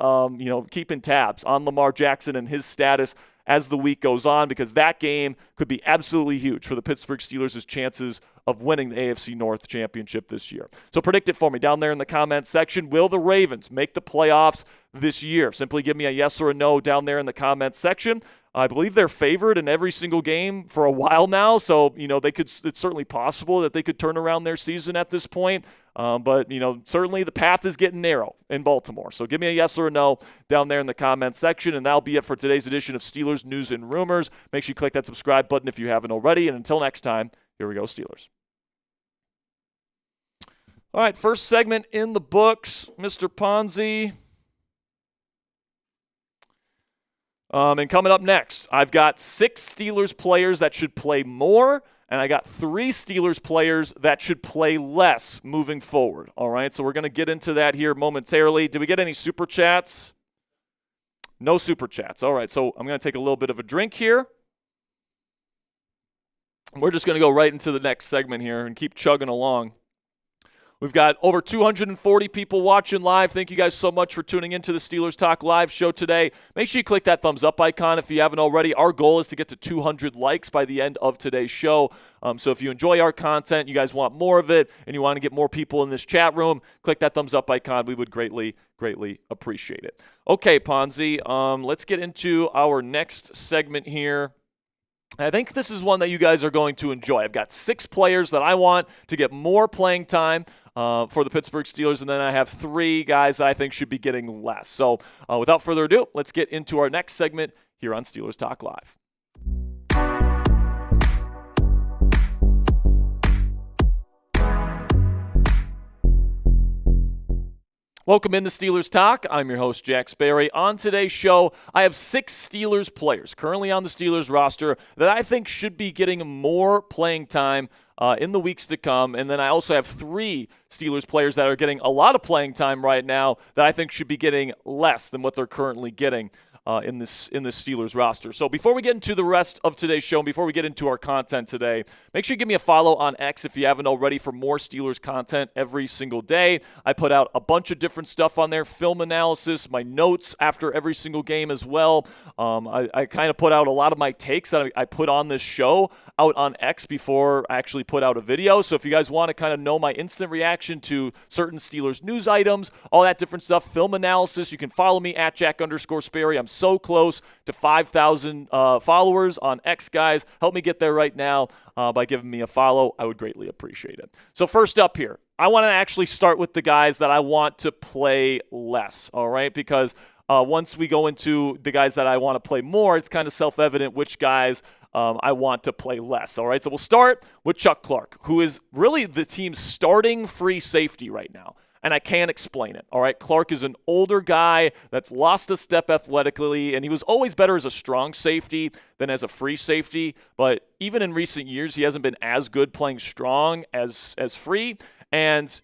Speaker 1: keeping tabs on Lamar Jackson and his status as the week goes on, because that game could be absolutely huge for the Pittsburgh Steelers' chances of winning the AFC North championship this year. So predict it for me down there in the comments section. Will the Ravens make the playoffs this year? Simply give me a yes or a no down there in the comments section. I believe they're favored in every single game for a while now, so it's certainly possible that they could turn around their season at this point. But certainly the path is getting narrow in Baltimore. So give me a yes or a no down there in the comments section, and that'll be it for today's edition of Steelers News and Rumors. Make sure you click that subscribe button if you haven't already, and until next time, here we go, Steelers. All right, first segment in the books, Mr. Ponzi. And coming up next, I've got 6 Steelers players that should play more, and I got 3 Steelers players that should play less moving forward. All right, so we're going to get into that here momentarily. Did we get any super chats? No super chats. All right, so I'm going to take a little bit of a drink here. We're just going to go right into the next segment here and keep chugging along. We've got over 240 people watching live. Thank you guys so much for tuning into the Steelers Talk Live show today. Make sure you click that thumbs up icon if you haven't already. Our goal is to get to 200 likes by the end of today's show. So if you enjoy our content, you guys want more of it, and you want to get more people in this chat room, click that thumbs up icon. We would greatly, greatly appreciate it. Okay, Ponzi, let's get into our next segment here. I think this is one that you guys are going to enjoy. I've got 6 players that I want to get more playing time for the Pittsburgh Steelers, and then I have 3 guys that I think should be getting less. So without further ado, let's get into our next segment here on Steelers Talk Live. Welcome into Steelers Talk. I'm your host, Jack Sperry. On today's show, I have 6 Steelers players currently on the Steelers roster that I think should be getting more playing time in the weeks to come. And then I also have 3 Steelers players that are getting a lot of playing time right now that I think should be getting less than what they're currently getting in this Steelers roster. So before we get into the rest of today's show, and before we get into our content today, make sure you give me a follow on X if you haven't already for more Steelers content every single day. I put out a bunch of different stuff on there, film analysis, my notes after every single game as well. I kind of put out a lot of my takes that I put on this show out on X before I actually put out a video. So if you guys want to kind of know my instant reaction to certain Steelers news items, all that different stuff, film analysis, you can follow me at Jack_Sperry. I'm so close to 5,000 followers on X, guys. Help me get there right now by giving me a follow. I would greatly appreciate it. So first up here, I want to actually start with the guys that I want to play less, all right? Because once we go into the guys that I want to play more, it's kind of self-evident which guys I want to play less, all right? So we'll start with Chuck Clark, who is really the team's starting free safety right now. And I can't explain it, all right? Clark is an older guy that's lost a step athletically, and he was always better as a strong safety than as a free safety. But even in recent years, he hasn't been as good playing strong as free. And,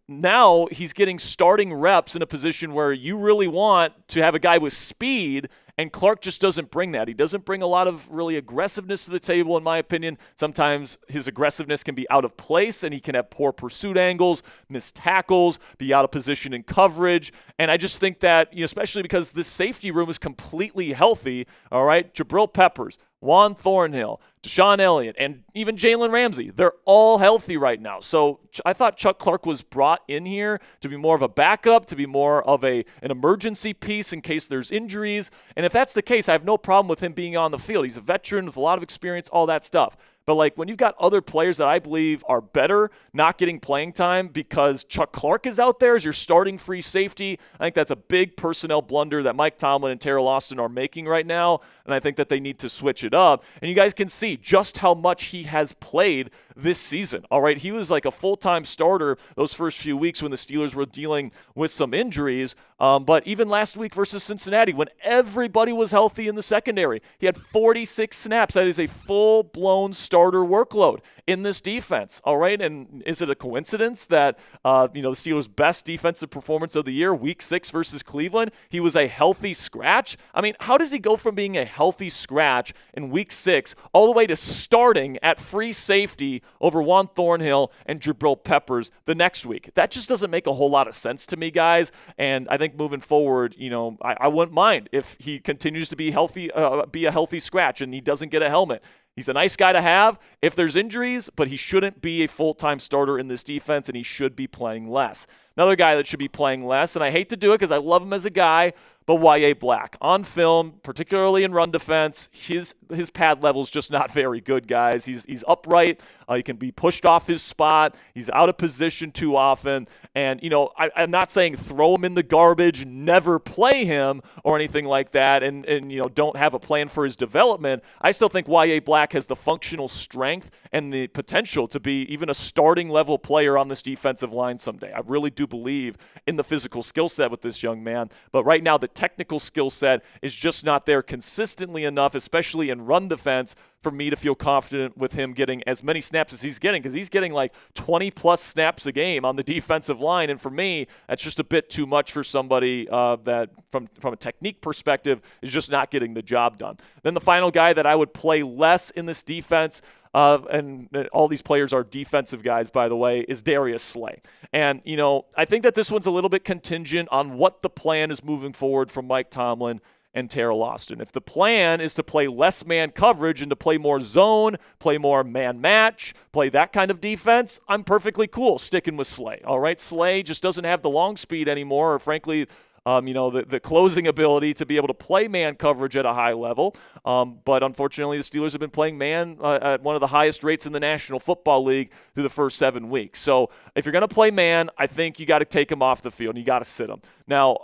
Speaker 1: now he's getting starting reps in a position where you really want to have a guy with speed And Clark just doesn't bring that. He doesn't bring a lot of really aggressiveness to the table, in my opinion. Sometimes his aggressiveness can be out of place, and he can have poor pursuit angles, miss tackles, be out of position in coverage. And I just think that, especially because this safety room is completely healthy, all right? Jabril Peppers, Juan Thornhill, Deshaun Elliott, and even Jalen Ramsey. They're all healthy right now. So I thought Chuck Clark was brought in here to be more of a backup, to be more of an emergency piece in case there's injuries. And if that's the case, I have no problem with him being on the field. He's a veteran with a lot of experience, all that stuff. But when you've got other players that I believe are better not getting playing time because Chuck Clark is out there as your starting free safety, I think that's a big personnel blunder that Mike Tomlin and Terrell Austin are making right now, and I think that they need to switch it up. And you guys can see just how much he has played this season. All right, he was like a full-time starter those first few weeks when the Steelers were dealing with some injuries. But even last week versus Cincinnati, when everybody was healthy in the secondary, he had 46 snaps. That is a full-blown starter workload in this defense. All right, and is it a coincidence that the Steelers' best defensive performance of the year, Week 6 versus Cleveland, he was a healthy scratch? I mean, how does he go from being a healthy scratch in Week 6 all the way to starting at free safety over Juan Thornhill and Jabril Peppers the next week? That just doesn't make a whole lot of sense to me, guys. And I think moving forward, I wouldn't mind if he continues to be healthy, be a healthy scratch, and he doesn't get a helmet. He's a nice guy to have if there's injuries, but he shouldn't be a full-time starter in this defense, and he should be playing less. Another guy that should be playing less, and I hate to do it because I love him as a guy, but Y.A. Black. On film, particularly in run defense, his pad level is just not very good, guys. He's upright. He can be pushed off his spot. He's out of position too often. And, I'm not saying throw him in the garbage, never play him or anything like that, and don't have a plan for his development. I still think Y.A. Black has the functional strength and the potential to be even a starting level player on this defensive line someday. I really do believe in the physical skill set with this young man. But right now, the technical skill set is just not there consistently enough, especially in run defense, for me to feel confident with him getting as many snaps as he's getting, because he's getting like 20-plus snaps a game on the defensive line. And for me, that's just a bit too much for somebody that, from a technique perspective, is just not getting the job done. Then the final guy that I would play less in this defense, and all these players are defensive guys, by the way, is Darius Slay. And, I think that this one's a little bit contingent on what the plan is moving forward from Mike Tomlin and Terrell Austin. If the plan is to play less man coverage and to play more zone, play more man match, play that kind of defense, I'm perfectly cool sticking with Slay. All right, Slay just doesn't have the long speed anymore, or frankly, the closing ability to be able to play man coverage at a high level. But unfortunately, the Steelers have been playing man at one of the highest rates in the National Football League through the first 7 weeks. So if you're going to play man, I think you got to take him off the field and you got to sit him. Now,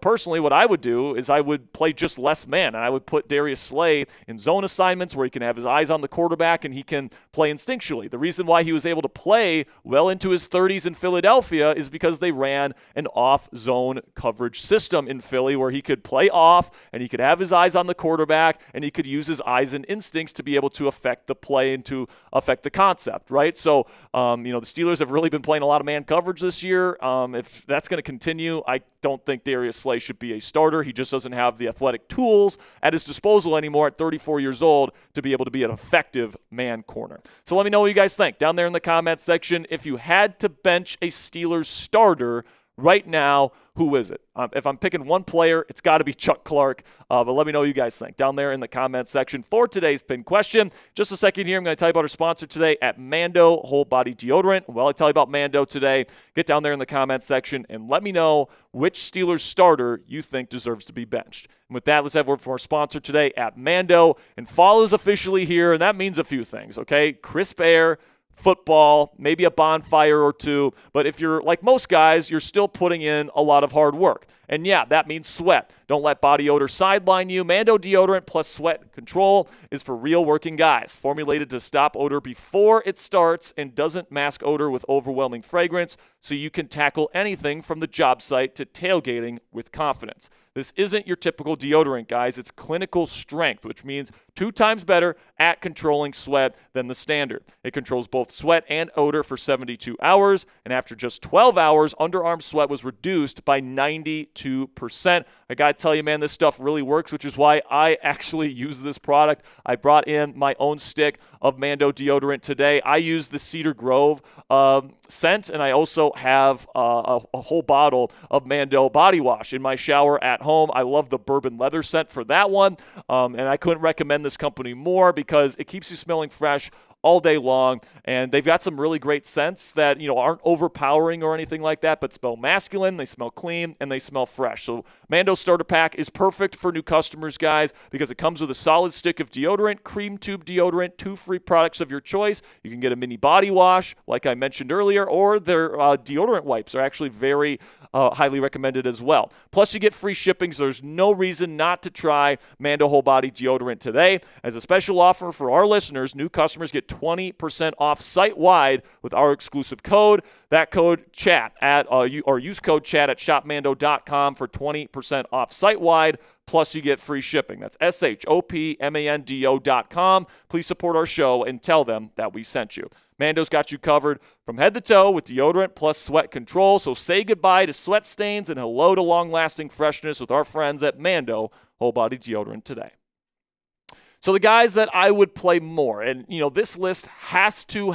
Speaker 1: personally, what I would do is I would play just less man, and I would put Darius Slay in zone assignments where he can have his eyes on the quarterback and he can play instinctually. The reason why he was able to play well into his 30s in Philadelphia is because they ran an off-zone coverage system in Philly where he could play off and he could have his eyes on the quarterback and he could use his eyes and instincts to be able to affect the play and to affect the concept, right? So, the Steelers have really been playing a lot of man coverage this year. If that's going to continue, I don't think Darius Slay should be a starter. He just doesn't have the athletic tools at his disposal anymore at 34 years old to be able to be an effective man corner. So let me know what you guys think down there in the comments section. If you had to bench a Steelers starter right now, who is it? If I'm picking one player, it's got to be Chuck Clark. But let me know what you guys think down there in the comments section for today's pinned question. Just a second here, I'm going to tell you about our sponsor today at Mando Whole Body Deodorant. While I tell you about Mando today, get down there in the comments section and let me know which Steelers starter you think deserves to be benched. And with that, let's have a word from our sponsor today at Mando. And fall is officially here, and that means a few things, okay? Crisp air, football, maybe a bonfire or two, but if you're like most guys, you're still putting in a lot of hard work. And yeah, that means sweat. Don't let body odor sideline you. Mando deodorant plus sweat control is for real working guys. Formulated to stop odor before it starts and doesn't mask odor with overwhelming fragrance, so you can tackle anything from the job site to tailgating with confidence. This isn't your typical deodorant, guys. It's clinical strength, which means 2 times better at controlling sweat than the standard. It controls both sweat and odor for 72 hours, and after just 12 hours, underarm sweat was reduced by 92%. I got to tell you, man, this stuff really works, which is why I actually use this product. I brought in my own stick of Mando deodorant today. I use the Cedar Grove scent, and I also have a whole bottle of Mando body wash in my shower at home. I love the bourbon leather scent for that one, and I couldn't recommend this company more because it keeps you smelling fresh all day long, and they've got some really great scents that, you know, aren't overpowering or anything like that, but smell masculine, they smell clean, and they smell fresh. So Mando Starter Pack is perfect for new customers, guys, because it comes with a solid stick of deodorant, cream tube deodorant, 2 free products of your choice. You can get a mini body wash, like I mentioned earlier, or their deodorant wipes are actually very highly recommended as well. Plus, you get free shipping, so there's no reason not to try Mando Whole Body Deodorant today. As a special offer for our listeners, new customers get 20% off site-wide with our exclusive code. That code, chat, or use code chat at shopmando.com for 20% off site-wide, plus you get free shipping. That's shopmando.com. Please support our show and tell them that we sent you. Mando's got you covered from head to toe with deodorant plus sweat control. So say goodbye to sweat stains and hello to long-lasting freshness with our friends at Mando Whole Body Deodorant today. So the guys that I would play more, and you know, this list has to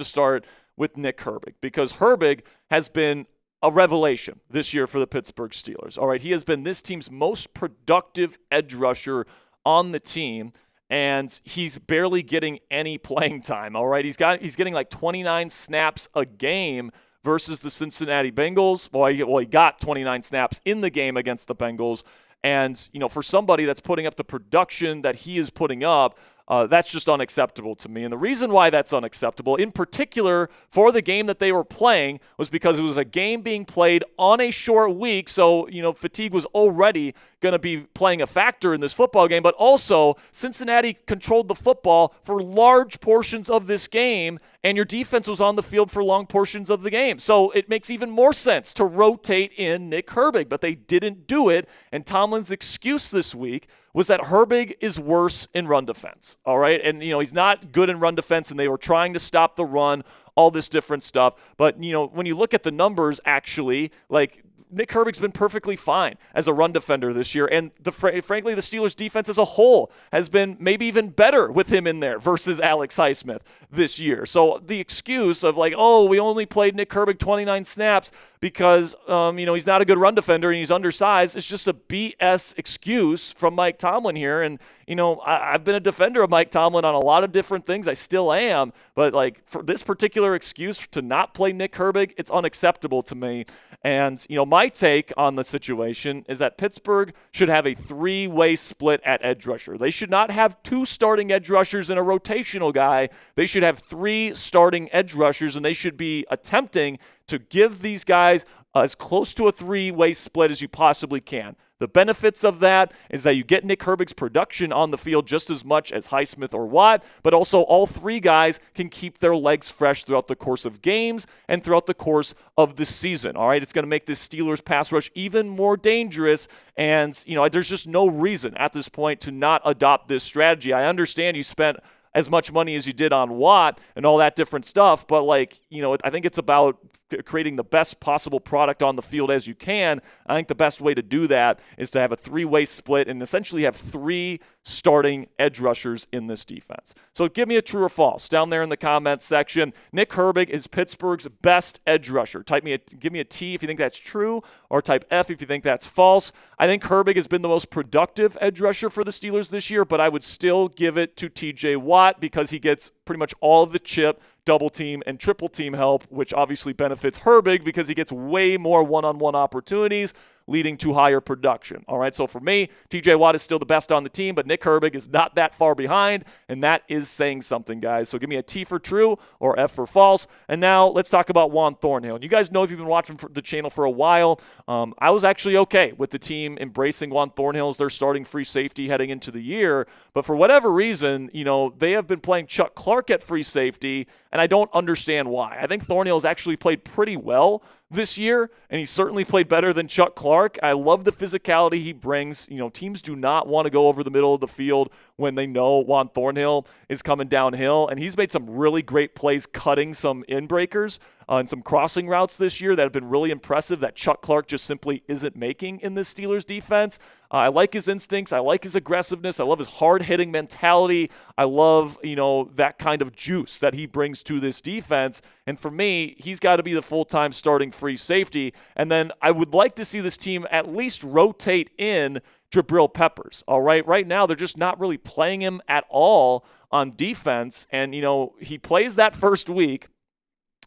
Speaker 1: start with Nick Herbig, because Herbig has been a revelation this year for the Pittsburgh Steelers. All right, he has been this team's most productive edge rusher on the team, and he's barely getting any playing time. All right, he's getting like 29 snaps a game versus the Cincinnati Bengals. Well, he got 29 snaps in the game against the Bengals, and you know, for somebody that's putting up the production that he is putting up, that's just unacceptable to me. And the reason why that's unacceptable, in particular for the game that they were playing, was because it was a game being played on a short week. So, you know, fatigue was already going to be playing a factor in this football game. But also, Cincinnati controlled the football for large portions of this game, and your defense was on the field for long portions of the game. So it makes even more sense to rotate in Nick Herbig, but they didn't do it. And Tomlin's excuse this week was that Herbig is worse in run defense, all right? And, you know, he's not good in run defense, and they were trying to stop the run, all this different stuff. But, you know, when you look at the numbers, actually, like, Nick Herbig's been perfectly fine as a run defender this year, and frankly, the Steelers' defense as a whole has been maybe even better with him in there versus Alex Highsmith this year. So the excuse of like, oh, we only played Nick Herbig 29 snaps because you know, he's not a good run defender and he's undersized, it's just a BS excuse from Mike Tomlin here. And you know, I've been a defender of Mike Tomlin on a lot of different things. I still am, but like for this particular excuse to not play Nick Herbig, it's unacceptable to me. And you know, my take on the situation is that Pittsburgh should have a 3-way split at edge rusher. They should not have 2 starting edge rushers and a rotational guy. They should have 3 starting edge rushers, and they should be attempting to give these guys as close to a 3-way split as you possibly can. The benefits of that is that you get Nick Herbig's production on the field just as much as Highsmith or Watt, but also all 3 guys can keep their legs fresh throughout the course of games and throughout the course of the season. All right, it's going to make this Steelers pass rush even more dangerous, and you know, there's just no reason at this point to not adopt this strategy. I understand you spent as much money as you did on Watt and all that different stuff, but like, you know, I think it's about creating the best possible product on the field as you can. I think the best way to do that is to have a 3-way split and essentially have 3 starting edge rushers in this defense. So give me a true or false down there in the comments section. Nick Herbig is Pittsburgh's best edge rusher. Give me a T if you think that's true, or type F if you think that's false. I think Herbig has been the most productive edge rusher for the Steelers this year, but I would still give it to TJ Watt because he gets pretty much all of the chip, double team, and triple team help, which obviously benefits Herbig because he gets way more one-on-one opportunities, leading to higher production. All right, so for me, TJ Watt is still the best on the team, but Nick Herbig is not that far behind, and that is saying something, guys. So give me a T for true or F for false. And now let's talk about Juan Thornhill. And you guys know if you've been watching the channel for a while, I was actually okay with the team embracing Juan Thornhill as their starting free safety heading into the year. But for whatever reason, you know, they have been playing Chuck Clark at free safety, and I don't understand why. I think Thornhill has actually played pretty well this year, and he certainly played better than Chuck Clark. I love the physicality he brings. Teams do not want to go over the middle of the field when they know Juan Thornhill is coming downhill, and he's made some really great plays cutting some in-breakers and some crossing routes this year that have been really impressive that Chuck Clark just simply isn't making in this Steelers defense. I like his instincts. I like his aggressiveness. I love his hard-hitting mentality. I love, that kind of juice that he brings to this defense. And for me, he's got to be the full-time starting free safety. And then I would like to see this team at least rotate in Jabril Peppers. All right. Right now, they're just not really playing him at all on defense. And, he plays that first week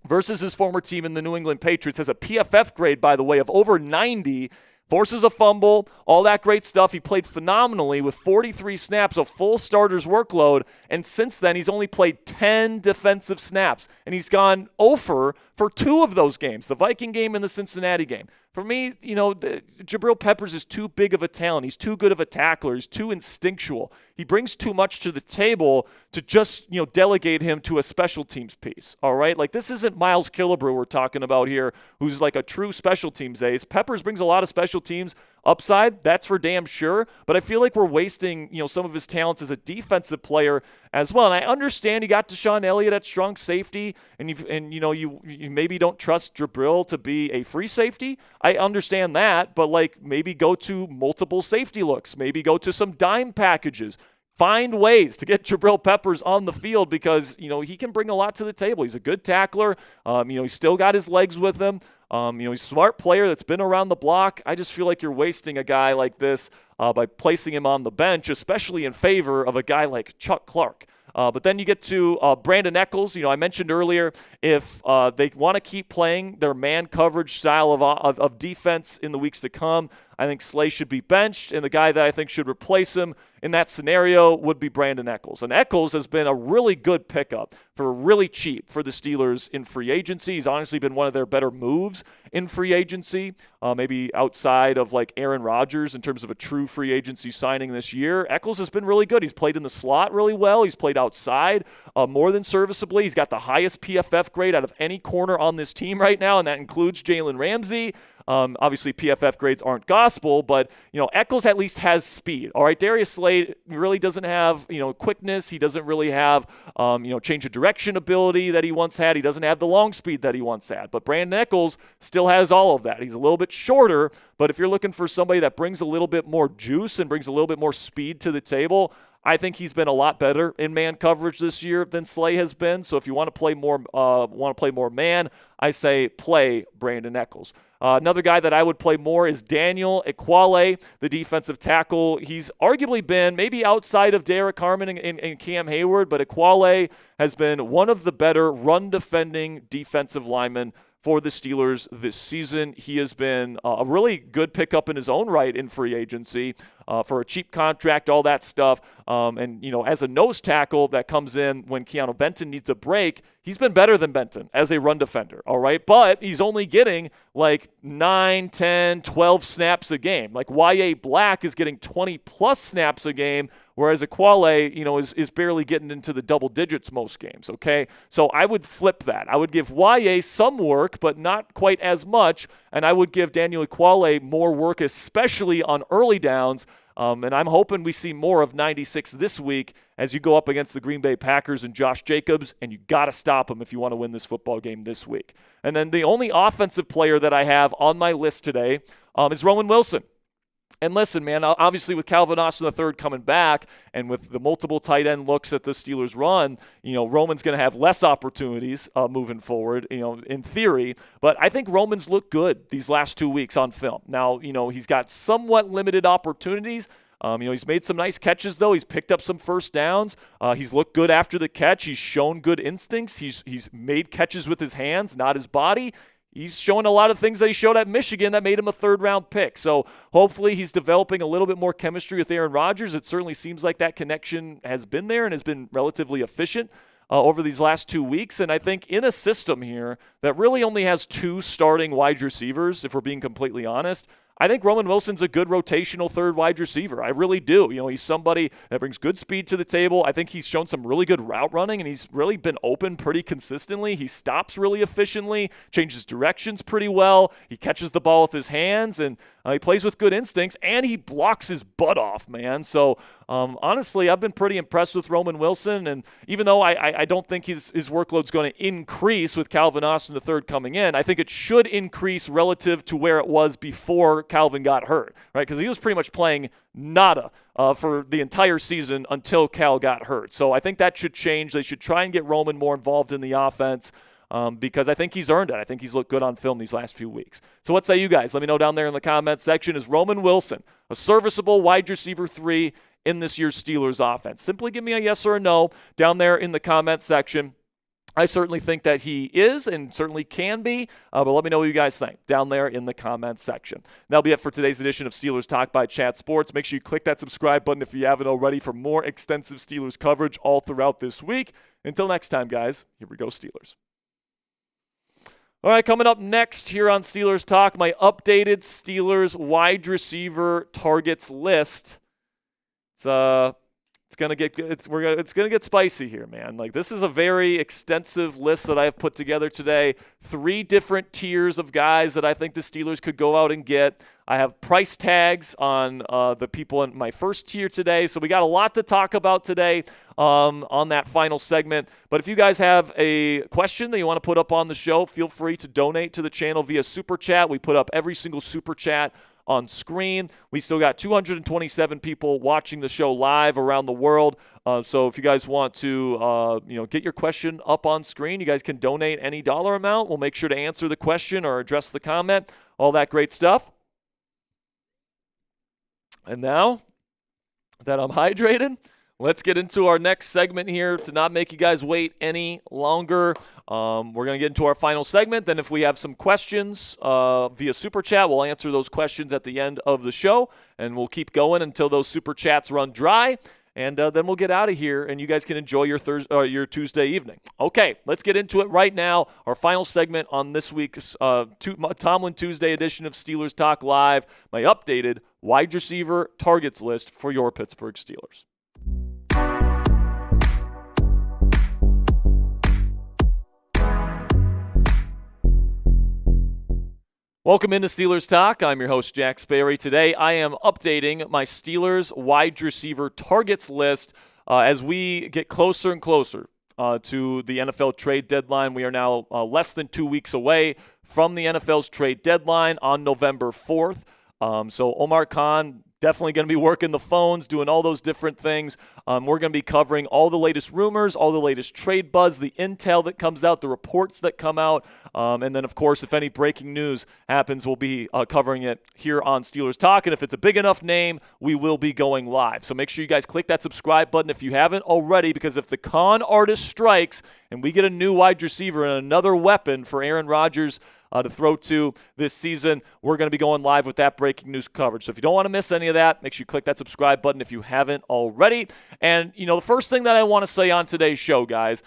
Speaker 1: versus his former team in the New England Patriots, has a PFF grade, by the way, of over 90, forces a fumble, all that great stuff. He played phenomenally with 43 snaps, a full starter's workload, and since then he's only played 10 defensive snaps, and he's gone 0 for 2 of those games, the Viking game and the Cincinnati game. For me, Jabril Peppers is too big of a talent. He's too good of a tackler. He's too instinctual. He brings too much to the table to just, delegate him to a special teams piece, all right? Like, this isn't Miles Killebrew we're talking about here, who's like a true special teams ace. Peppers brings a lot of special teams upside, that's for damn sure, but I feel like we're wasting, some of his talents as a defensive player as well. And I understand you got Deshaun Elliott at strong safety, and you maybe don't trust Jabril to be a free safety. I understand that, but maybe go to multiple safety looks, maybe go to some dime packages. Find ways to get Jabril Peppers on the field because, he can bring a lot to the table. He's a good tackler. He's still got his legs with him. He's a smart player that's been around the block. I just feel like you're wasting a guy like this by placing him on the bench, especially in favor of a guy like Chuck Clark. But then you get to Brandon Echols. I mentioned earlier, if they want to keep playing their man coverage style of defense in the weeks to come, I think Slay should be benched, and the guy that I think should replace him in that scenario would be Brandon Echols. And Echols has been a really good pickup for really cheap for the Steelers in free agency. He's honestly been one of their better moves in free agency, maybe outside of Aaron Rodgers in terms of a true free agency signing this year. Echols has been really good. He's played in the slot really well. He's played outside more than serviceably. He's got the highest PFF grade out of any corner on this team right now, and that includes Jalen Ramsey. Obviously, PFF grades aren't gospel, but, Echols at least has speed. All right, Darius Slade really doesn't have, quickness. He doesn't really have, change of direction ability that he once had. He doesn't have the long speed that he once had. But Brandon Echols still has all of that. He's a little bit shorter, but if you're looking for somebody that brings a little bit more juice and brings a little bit more speed to the table, I think he's been a lot better in man coverage this year than Slay has been. So if you want to play more man, I say play Brandon Echols. Another guy that I would play more is Daniel Ekuale, the defensive tackle. He's arguably been maybe outside of Derek Harmon and Cam Hayward, but Ekuale has been one of the better run-defending defensive linemen for the Steelers this season. He has been a really good pickup in his own right in free agency for a cheap contract, all that stuff. And as a nose tackle that comes in when Keanu Benton needs a break, he's been better than Benton as a run defender, all right? But he's only getting 9, 10, 12 snaps a game. Y.A. Black is getting 20-plus snaps a game, whereas Ekuale, is barely getting into the double digits most games, okay? So I would flip that. I would give Y.A. some work, but not quite as much, and I would give Daniel Ekuale more work, especially on early downs. And I'm hoping we see more of 96 this week as you go up against the Green Bay Packers and Josh Jacobs, and you got to stop him if you want to win this football game this week. And then the only offensive player that I have on my list today is Roman Wilson. And listen, man, obviously with Calvin Austin III coming back and with the multiple tight end looks that the Steelers run, Roman's going to have less opportunities moving forward, in theory. But I think Roman's looked good these last 2 weeks on film. Now, he's got somewhat limited opportunities. He's made some nice catches, though. He's picked up some first downs. He's looked good after the catch. He's shown good instincts. He's made catches with his hands, not his body. He's showing a lot of things that he showed at Michigan that made him a third-round pick. So hopefully he's developing a little bit more chemistry with Aaron Rodgers. It certainly seems like that connection has been there and has been relatively efficient over these last 2 weeks. And I think in a system here that really only has 2 starting wide receivers, if we're being completely honest, I think Roman Wilson's a good rotational third wide receiver. I really do. He's somebody that brings good speed to the table. I think he's shown some really good route running, and he's really been open pretty consistently. He stops really efficiently, changes directions pretty well. He catches the ball with his hands, and he plays with good instincts, and he blocks his butt off, man. So, honestly, I've been pretty impressed with Roman Wilson, and even though I don't think his workload's going to increase with Calvin Austin III coming in, I think it should increase relative to where it was before Calvin got hurt, right? Because he was pretty much playing nada for the entire season until Cal got hurt. So I think that should change. They should try and get Roman more involved in the offense. Because I think he's earned it. I think he's looked good on film these last few weeks. So what say you guys? Let me know down there in the comments section. Is Roman Wilson a serviceable wide receiver 3 in this year's Steelers offense? Simply give me a yes or a no down there in the comment section. I certainly think that he is and certainly can be, but let me know what you guys think down there in the comments section. That'll be it for today's edition of Steelers Talk by Chat Sports. Make sure you click that subscribe button if you haven't already for more extensive Steelers coverage all throughout this week. Until next time, guys, here we go, Steelers. All right, coming up next here on Steelers Talk, my updated Steelers wide receiver targets list. It's gonna get spicy here, man. Like, this is a very extensive list that I have put together today. 3 different tiers of guys that I think the Steelers could go out and get. I have price tags on the people in my first tier today, so we got a lot to talk about today on that final segment. But if you guys have a question that you want to put up on the show, feel free to donate to the channel via Super Chat. We put up every single Super Chat on screen. We still got 227 people watching the show live around the world. So if you guys want to, get your question up on screen, you guys can donate any dollar amount. We'll make sure to answer the question or address the comment, all that great stuff. And now that I'm hydrated, let's get into our next segment here to not make you guys wait any longer. We're going to get into our final segment. Then if we have some questions via Super Chat, we'll answer those questions at the end of the show. And we'll keep going until those Super Chats run dry. And then we'll get out of here, and you guys can enjoy your Tuesday evening. Okay, let's get into it right now. Our final segment on this week's Tomlin Tuesday edition of Steelers Talk Live, my updated wide receiver targets list for your Pittsburgh Steelers. Welcome into Steelers Talk. I'm your host, Jack Sperry. Today, I am updating my Steelers wide receiver targets list as we get closer and closer to the NFL trade deadline. We are now less than 2 weeks away from the NFL's trade deadline on November 4th. So Omar Khan definitely going to be working the phones, doing all those different things. We're going to be covering all the latest rumors, all the latest trade buzz, the intel that comes out, the reports that come out. And then, of course, if any breaking news happens, we'll be covering it here on Steelers Talk. And if it's a big enough name, we will be going live. So make sure you guys click that subscribe button if you haven't already, because if the con artist strikes and we get a new wide receiver and another weapon for Aaron Rodgers to throw to this season, we're going to be going live with that breaking news coverage. So if you don't want to miss any of that, make sure you click that subscribe button if you haven't already. And, the first thing that I want to say on today's show, guys,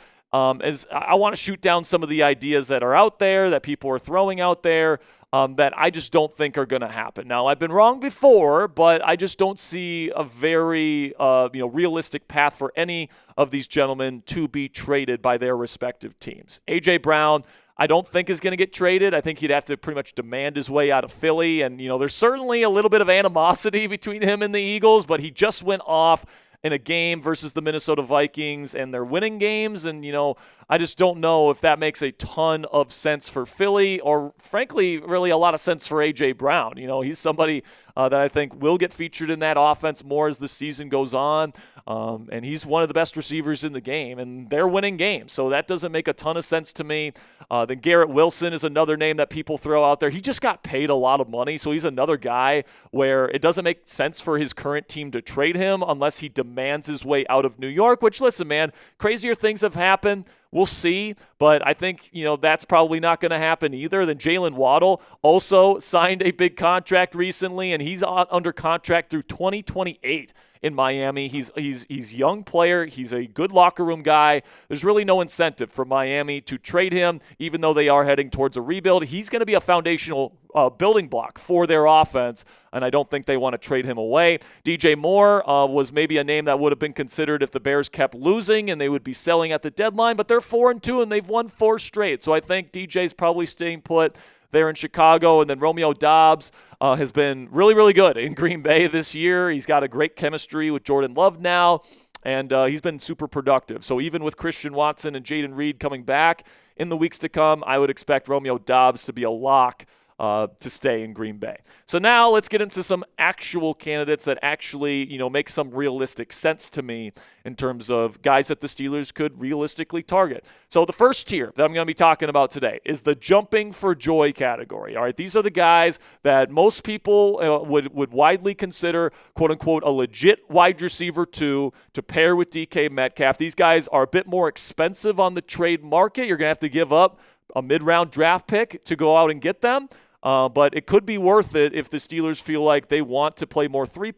Speaker 1: is I want to shoot down some of the ideas that are out there, that people are throwing out there, that I just don't think are going to happen. Now, I've been wrong before, but I just don't see a very realistic path for any of these gentlemen to be traded by their respective teams. A.J. Brown, I don't think is going to get traded. I think he'd have to pretty much demand his way out of Philly. And, there's certainly a little bit of animosity between him and the Eagles, but he just went off in a game versus the Minnesota Vikings, and they're winning games. And, I just don't know if that makes a ton of sense for Philly or, frankly, really a lot of sense for A.J. Brown. He's somebody that I think will get featured in that offense more as the season goes on. And he's one of the best receivers in the game, and they're winning games. So that doesn't make a ton of sense to me. Then Garrett Wilson is another name that people throw out there. He just got paid a lot of money, so he's another guy where it doesn't make sense for his current team to trade him unless he demands his way out of New York, which, listen, man, crazier things have happened. We'll see, but I think, that's probably not going to happen either. Then Jalen Waddle also signed a big contract recently, and he's under contract through 2028. in Miami. He's young player. He's a good locker room guy. There's really no incentive for Miami to trade him, even though they are heading towards a rebuild. He's going to be a foundational building block for their offense, and I don't think they want to trade him away. DJ Moore was maybe a name that would have been considered if the Bears kept losing and they would be selling at the deadline, but they're 4-2 and they've won 4 straight. So I think DJ's probably staying put there in Chicago. And then Romeo Doubs has been really, really good in Green Bay this year. He's got a great chemistry with Jordan Love now, and he's been super productive. So even with Christian Watson and Jaden Reed coming back in the weeks to come, I would expect Romeo Doubs to be a lock to stay in Green Bay. So now let's get into some actual candidates that actually, make some realistic sense to me in terms of guys that the Steelers could realistically target. So the first tier that I'm going to be talking about today is the jumping for joy category. All right, these are the guys that most people would widely consider, quote unquote, a legit wide receiver 2 to pair with DK Metcalf. These guys are a bit more expensive on the trade market. You're going to have to give up a mid-round draft pick to go out and get them. But it could be worth it if the Steelers feel like they want to play more three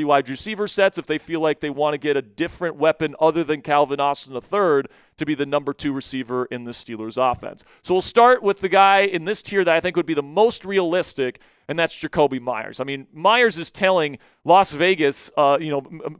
Speaker 1: wide receiver sets, if they feel like they want to get a different weapon other than Calvin Austin III to be the number 2 receiver in the Steelers offense. So we'll start with the guy in this tier that I think would be the most realistic, and that's Jacoby Myers. I mean, Myers is telling Las Vegas,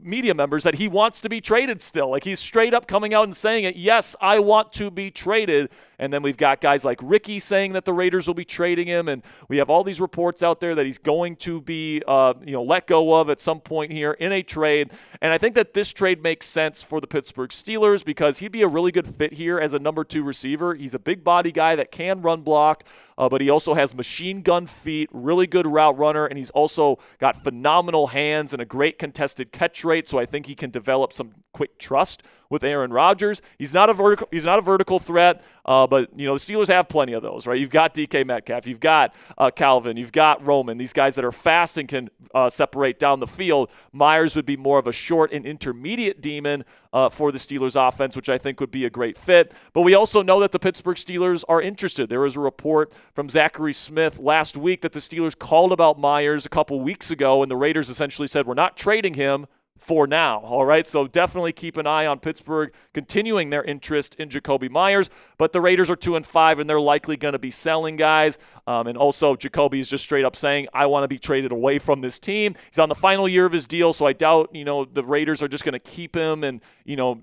Speaker 1: media members that he wants to be traded still. Like, he's straight up coming out and saying it. Yes, I want to be traded. And then we've got guys like Ricky saying that the Raiders will be trading him, and we have all these reports out there that he's going to be, let go of at some point here in a trade. And I think that this trade makes sense for the Pittsburgh Steelers because he'd be a really good fit here as a number 2 receiver. He's a big body guy that can run block, but he also has machine gun feet, really good route runner, and he's also got phenomenal hands and a great contested catch rate, so I think he can develop some quick trust with Aaron Rodgers. He's not a vertical threat, but the Steelers have plenty of those, right? You've got DK Metcalf, you've got Calvin, you've got Roman, these guys that are fast and can separate down the field. Myers would be more of a short and intermediate demon for the Steelers offense, which I think would be a great fit. But we also know that the Pittsburgh Steelers are interested. There was a report from Zachary Smith last week that the Steelers called about Myers a couple weeks ago, and the Raiders essentially said, we're not trading him for now, all right? So definitely keep an eye on Pittsburgh continuing their interest in Jacoby Myers, but the Raiders are 2-5, and they're likely going to be selling guys. And also, Jacoby is just straight up saying, I want to be traded away from this team. He's on the final year of his deal, so I doubt, the Raiders are just going to keep him and,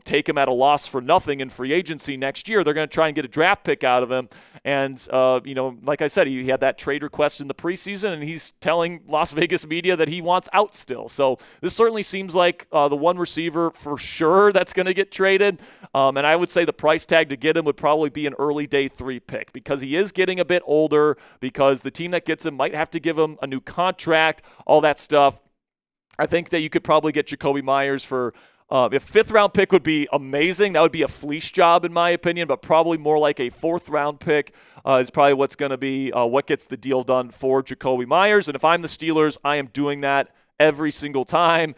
Speaker 1: take him at a loss for nothing in free agency next year. They're going to try and get a draft pick out of him. And, like I said, he had that trade request in the preseason, and he's telling Las Vegas media that he wants out still. So this certainly seems like the one receiver for sure that's going to get traded. And I would say the price tag to get him would probably be an early day 3 pick because he is getting a bit older, because the team that gets him might have to give him a new contract, all that stuff. I think that you could probably get Jacoby Myers for if 5th round pick would be amazing. That would be a fleece job in my opinion, but probably more like a 4th round pick is probably what's going to be what gets the deal done for Jacoby Myers. And if I'm the Steelers, I am doing that every single time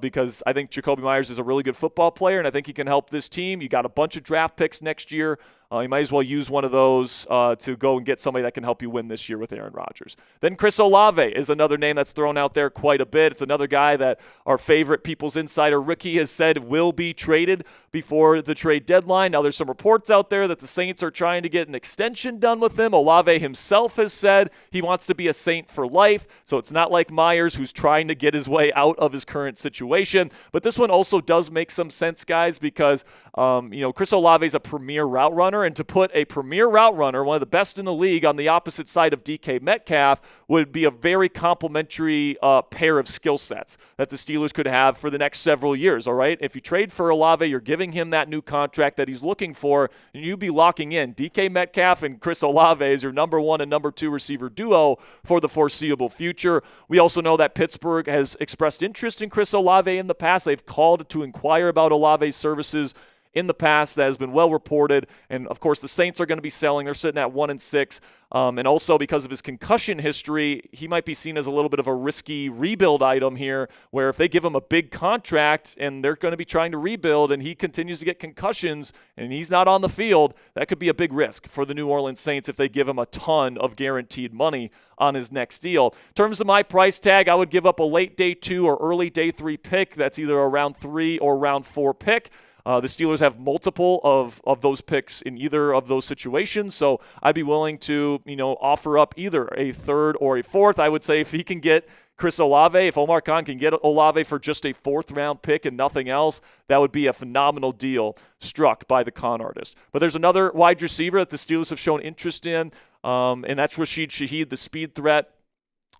Speaker 1: because I think Jacoby Myers is a really good football player, and I think he can help this team. You got a bunch of draft picks next year. You might as well use one of those to go and get somebody that can help you win this year with Aaron Rodgers. Then Chris Olave is another name that's thrown out there quite a bit. It's another guy that our favorite People's Insider Ricky has said will be traded before the trade deadline. Now, there's some reports out there that the Saints are trying to get an extension done with him. Olave himself has said he wants to be a Saint for life, so it's not like Myers who's trying to get his way out of his current situation. But this one also does make some sense, guys, because Chris Olave is a premier route runner, and to put a premier route runner, one of the best in the league, on the opposite side of DK Metcalf would be a very complimentary pair of skill sets that the Steelers could have for the next several years, all right? If you trade for Olave, you're giving him that new contract that he's looking for, and you'd be locking in DK Metcalf and Chris Olave as your number 1 and number 2 receiver duo for the foreseeable future. We also know that Pittsburgh has expressed interest in Chris Olave in the past. They've called to inquire about Olave's services in the past that has been well reported. And, of course, the Saints are going to be selling. They're sitting at 1-6. And also because of his concussion history, he might be seen as a little bit of a risky rebuild item here, where if they give him a big contract and they're going to be trying to rebuild and he continues to get concussions and he's not on the field, that could be a big risk for the New Orleans Saints if they give him a ton of guaranteed money on his next deal. In terms of my price tag, I would give up a late day 2 or early day 3 pick. That's either a round 3 or round 4 pick. The Steelers have multiple of those picks in either of those situations, so I'd be willing to, offer up either a 3rd or a 4th. I would say if he can get Chris Olave, if Omar Khan can get Olave for just a 4th-round pick and nothing else, that would be a phenomenal deal struck by the con artist. But there's another wide receiver that the Steelers have shown interest in, and that's Rashid Shaheed, the speed threat.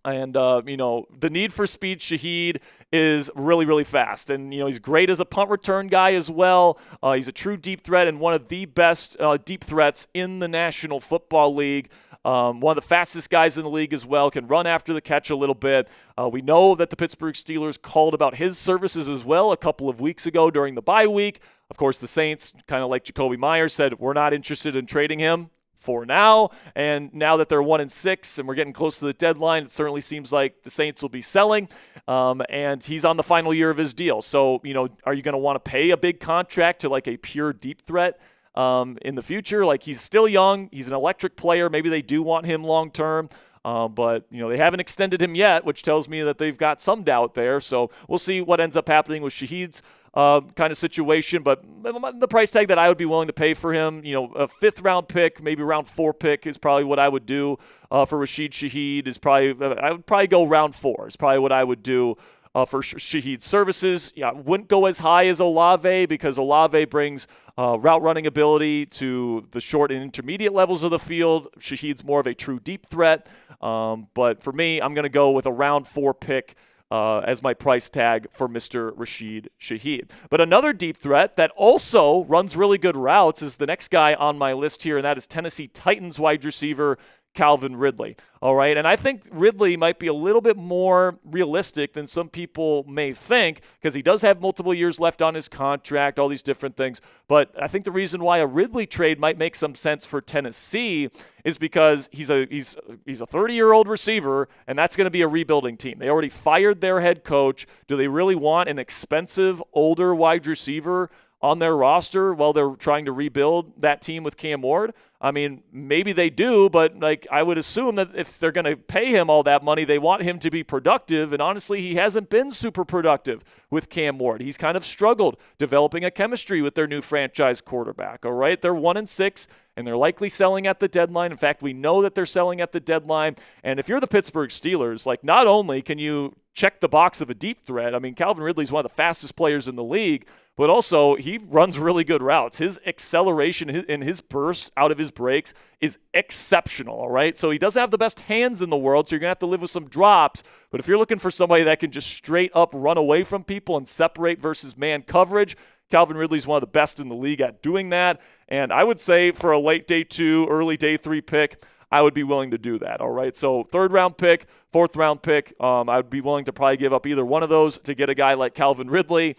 Speaker 1: And, the need for speed Shaheed is really, really fast. And, he's great as a punt return guy as well. He's a true deep threat and one of the best deep threats in the National Football League. One of the fastest guys in the league as well, can run after the catch a little bit. We know that the Pittsburgh Steelers called about his services as well a couple of weeks ago during the bye week. Of course, the Saints, kind of like Jacoby Myers, said we're not interested in trading him for now, and now that they're 1-6 and we're getting close to the deadline, it certainly seems like the Saints will be selling, and he's on the final year of his deal. So, are you going to want to pay a big contract to like a pure deep threat in the future? Like, he's still young, he's an electric player, maybe they do want him long term. But, they haven't extended him yet, which tells me that they've got some doubt there. So we'll see what ends up happening with Shaheed's kind of situation. But the price tag that I would be willing to pay for him, a 5th-round pick, maybe round 4 pick is probably what I would do for Rashid Shaheed. I would probably go round 4 is probably what I would do for Shaheed's services. I wouldn't go as high as Olave because Olave brings route running ability to the short and intermediate levels of the field. Shaheed's more of a true deep threat. But for me, I'm going to go with a round 4 pick as my price tag for Mr. Rashid Shaheed. But another deep threat that also runs really good routes is the next guy on my list here, and that is Tennessee Titans wide receiver Calvin Ridley. All right, and I think Ridley might be a little bit more realistic than some people may think because he does have multiple years left on his contract, all these different things. But I think the reason why a Ridley trade might make some sense for Tennessee is because he's a 30-year-old receiver, and that's going to be a rebuilding team. They already fired their head coach. Do they really want an expensive, older wide receiver on their roster while they're trying to rebuild that team with Cam Ward? I mean, maybe they do, but I would assume that if they're going to pay him all that money, they want him to be productive. And honestly, he hasn't been super productive with Cam Ward. He's kind of struggled developing a chemistry with their new franchise quarterback. All right, they're 1-6. And they're likely selling at the deadline. In fact, we know that they're selling at the deadline. And if you're the Pittsburgh Steelers, not only can you check the box of a deep threat, I mean, Calvin Ridley's one of the fastest players in the league, but also he runs really good routes. His acceleration and his burst out of his breaks is exceptional, all right? So he doesn't have the best hands in the world, so you're going to have to live with some drops. But if you're looking for somebody that can just straight up run away from people and separate versus man coverage, Calvin Ridley's one of the best in the league at doing that. And I would say for a late day 2, early day 3 pick, I would be willing to do that, all right? So 3rd-round pick, 4th-round pick, I would be willing to probably give up either one of those to get a guy like Calvin Ridley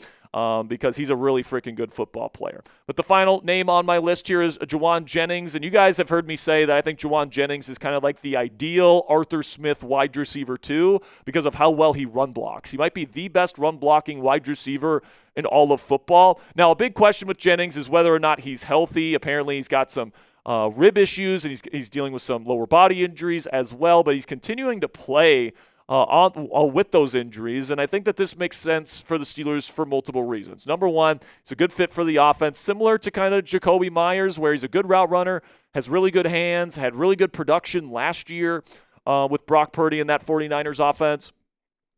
Speaker 1: because he's a really freaking good football player. But the final name on my list here is Juwan Jennings. And you guys have heard me say that I think Juwan Jennings is kind of like the ideal Arthur Smith wide receiver too because of how well he run blocks. He might be the best run-blocking wide receiver in all of football. Now, a big question with Jennings is whether or not he's healthy. Apparently, he's got some rib issues, and he's dealing with some lower body injuries as well, but he's continuing to play with those injuries, and I think that this makes sense for the Steelers for multiple reasons. Number one, it's a good fit for the offense, similar to kind of Jacoby Myers, where he's a good route runner, has really good hands, had really good production last year with Brock Purdy in that 49ers offense.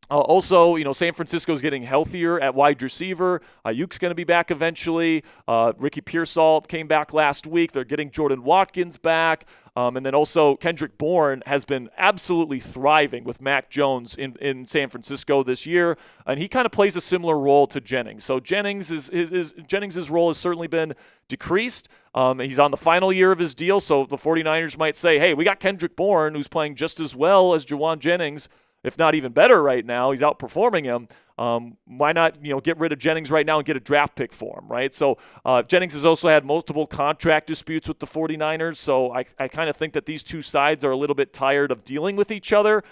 Speaker 1: Also, San Francisco's getting healthier at wide receiver. Ayuk's going to be back eventually. Ricky Pearsall came back last week. They're getting Jordan Watkins back. And then also Kendrick Bourne has been absolutely thriving with Mac Jones in San Francisco this year. And he kind of plays a similar role to Jennings. So Jennings's role has certainly been decreased. He's on the final year of his deal. So the 49ers might say, hey, we got Kendrick Bourne who's playing just as well as Juwan Jennings, if not even better right now. He's outperforming him. Why not, get rid of Jennings right now and get a draft pick for him, right? So Jennings has also had multiple contract disputes with the 49ers, so I kind of think that these two sides are a little bit tired of dealing with each other.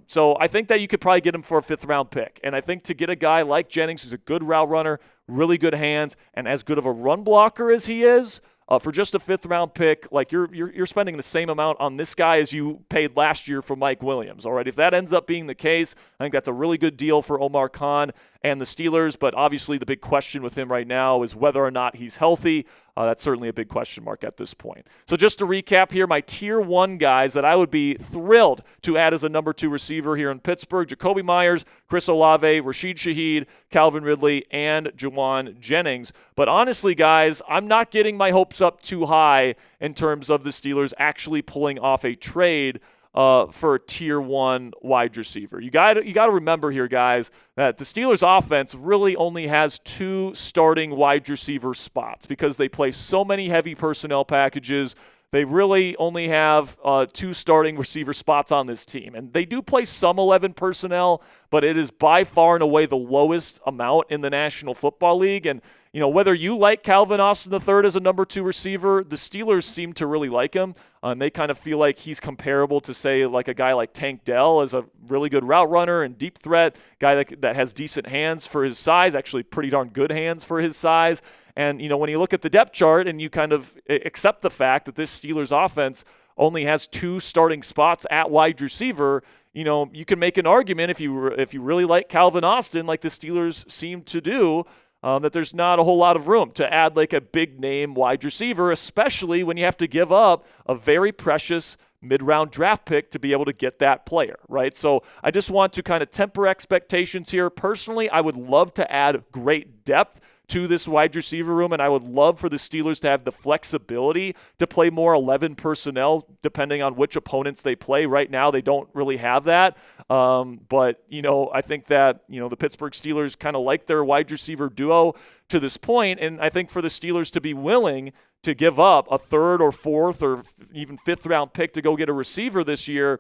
Speaker 1: So I think that you could probably get him for a 5th-round pick. And I think to get a guy like Jennings, who's a good route runner, really good hands, and as good of a run blocker as he is, for just a 5th-round pick, like you're spending the same amount on this guy as you paid last year for Mike Williams. All right, if that ends up being the case, I think that's a really good deal for Omar Khan and the Steelers. But obviously, the big question with him right now is whether or not he's healthy. That's certainly a big question mark at this point. So just to recap here, my Tier 1 guys that I would be thrilled to add as a number 2 receiver here in Pittsburgh: Jacoby Myers, Chris Olave, Rashid Shaheed, Calvin Ridley, and Juwan Jennings. But honestly, guys, I'm not getting my hopes up too high in terms of the Steelers actually pulling off a trade for a Tier 1 wide receiver. You got to remember here, guys, that the Steelers offense really only has 2 starting wide receiver spots because they play so many heavy personnel packages. They really only have 2 starting receiver spots on this team. And they do play some 11 personnel, but it is by far and away the lowest amount in the National Football League. And whether you like Calvin Austin III as a number 2 receiver, the Steelers seem to really like him. And they kind of feel like he's comparable to, say, like a guy like Tank Dell as a really good route runner and deep threat, guy that has decent hands for his size, actually pretty darn good hands for his size. And, when you look at the depth chart and you kind of accept the fact that this Steelers offense only has 2 starting spots at wide receiver, you can make an argument if you really like Calvin Austin, like the Steelers seem to do, that there's not a whole lot of room to add like a big name wide receiver, especially when you have to give up a very precious mid-round draft pick to be able to get that player, right? So I just want to kind of temper expectations here. Personally, I would love to add great depth to this wide receiver room, and I would love for the Steelers to have the flexibility to play more 11 personnel depending on which opponents they play. Right now, they don't really have that. But I think that, the Pittsburgh Steelers kind of like their wide receiver duo to this point, and I think for the Steelers to be willing to give up a 3rd or 4th or even 5th-round pick to go get a receiver this year,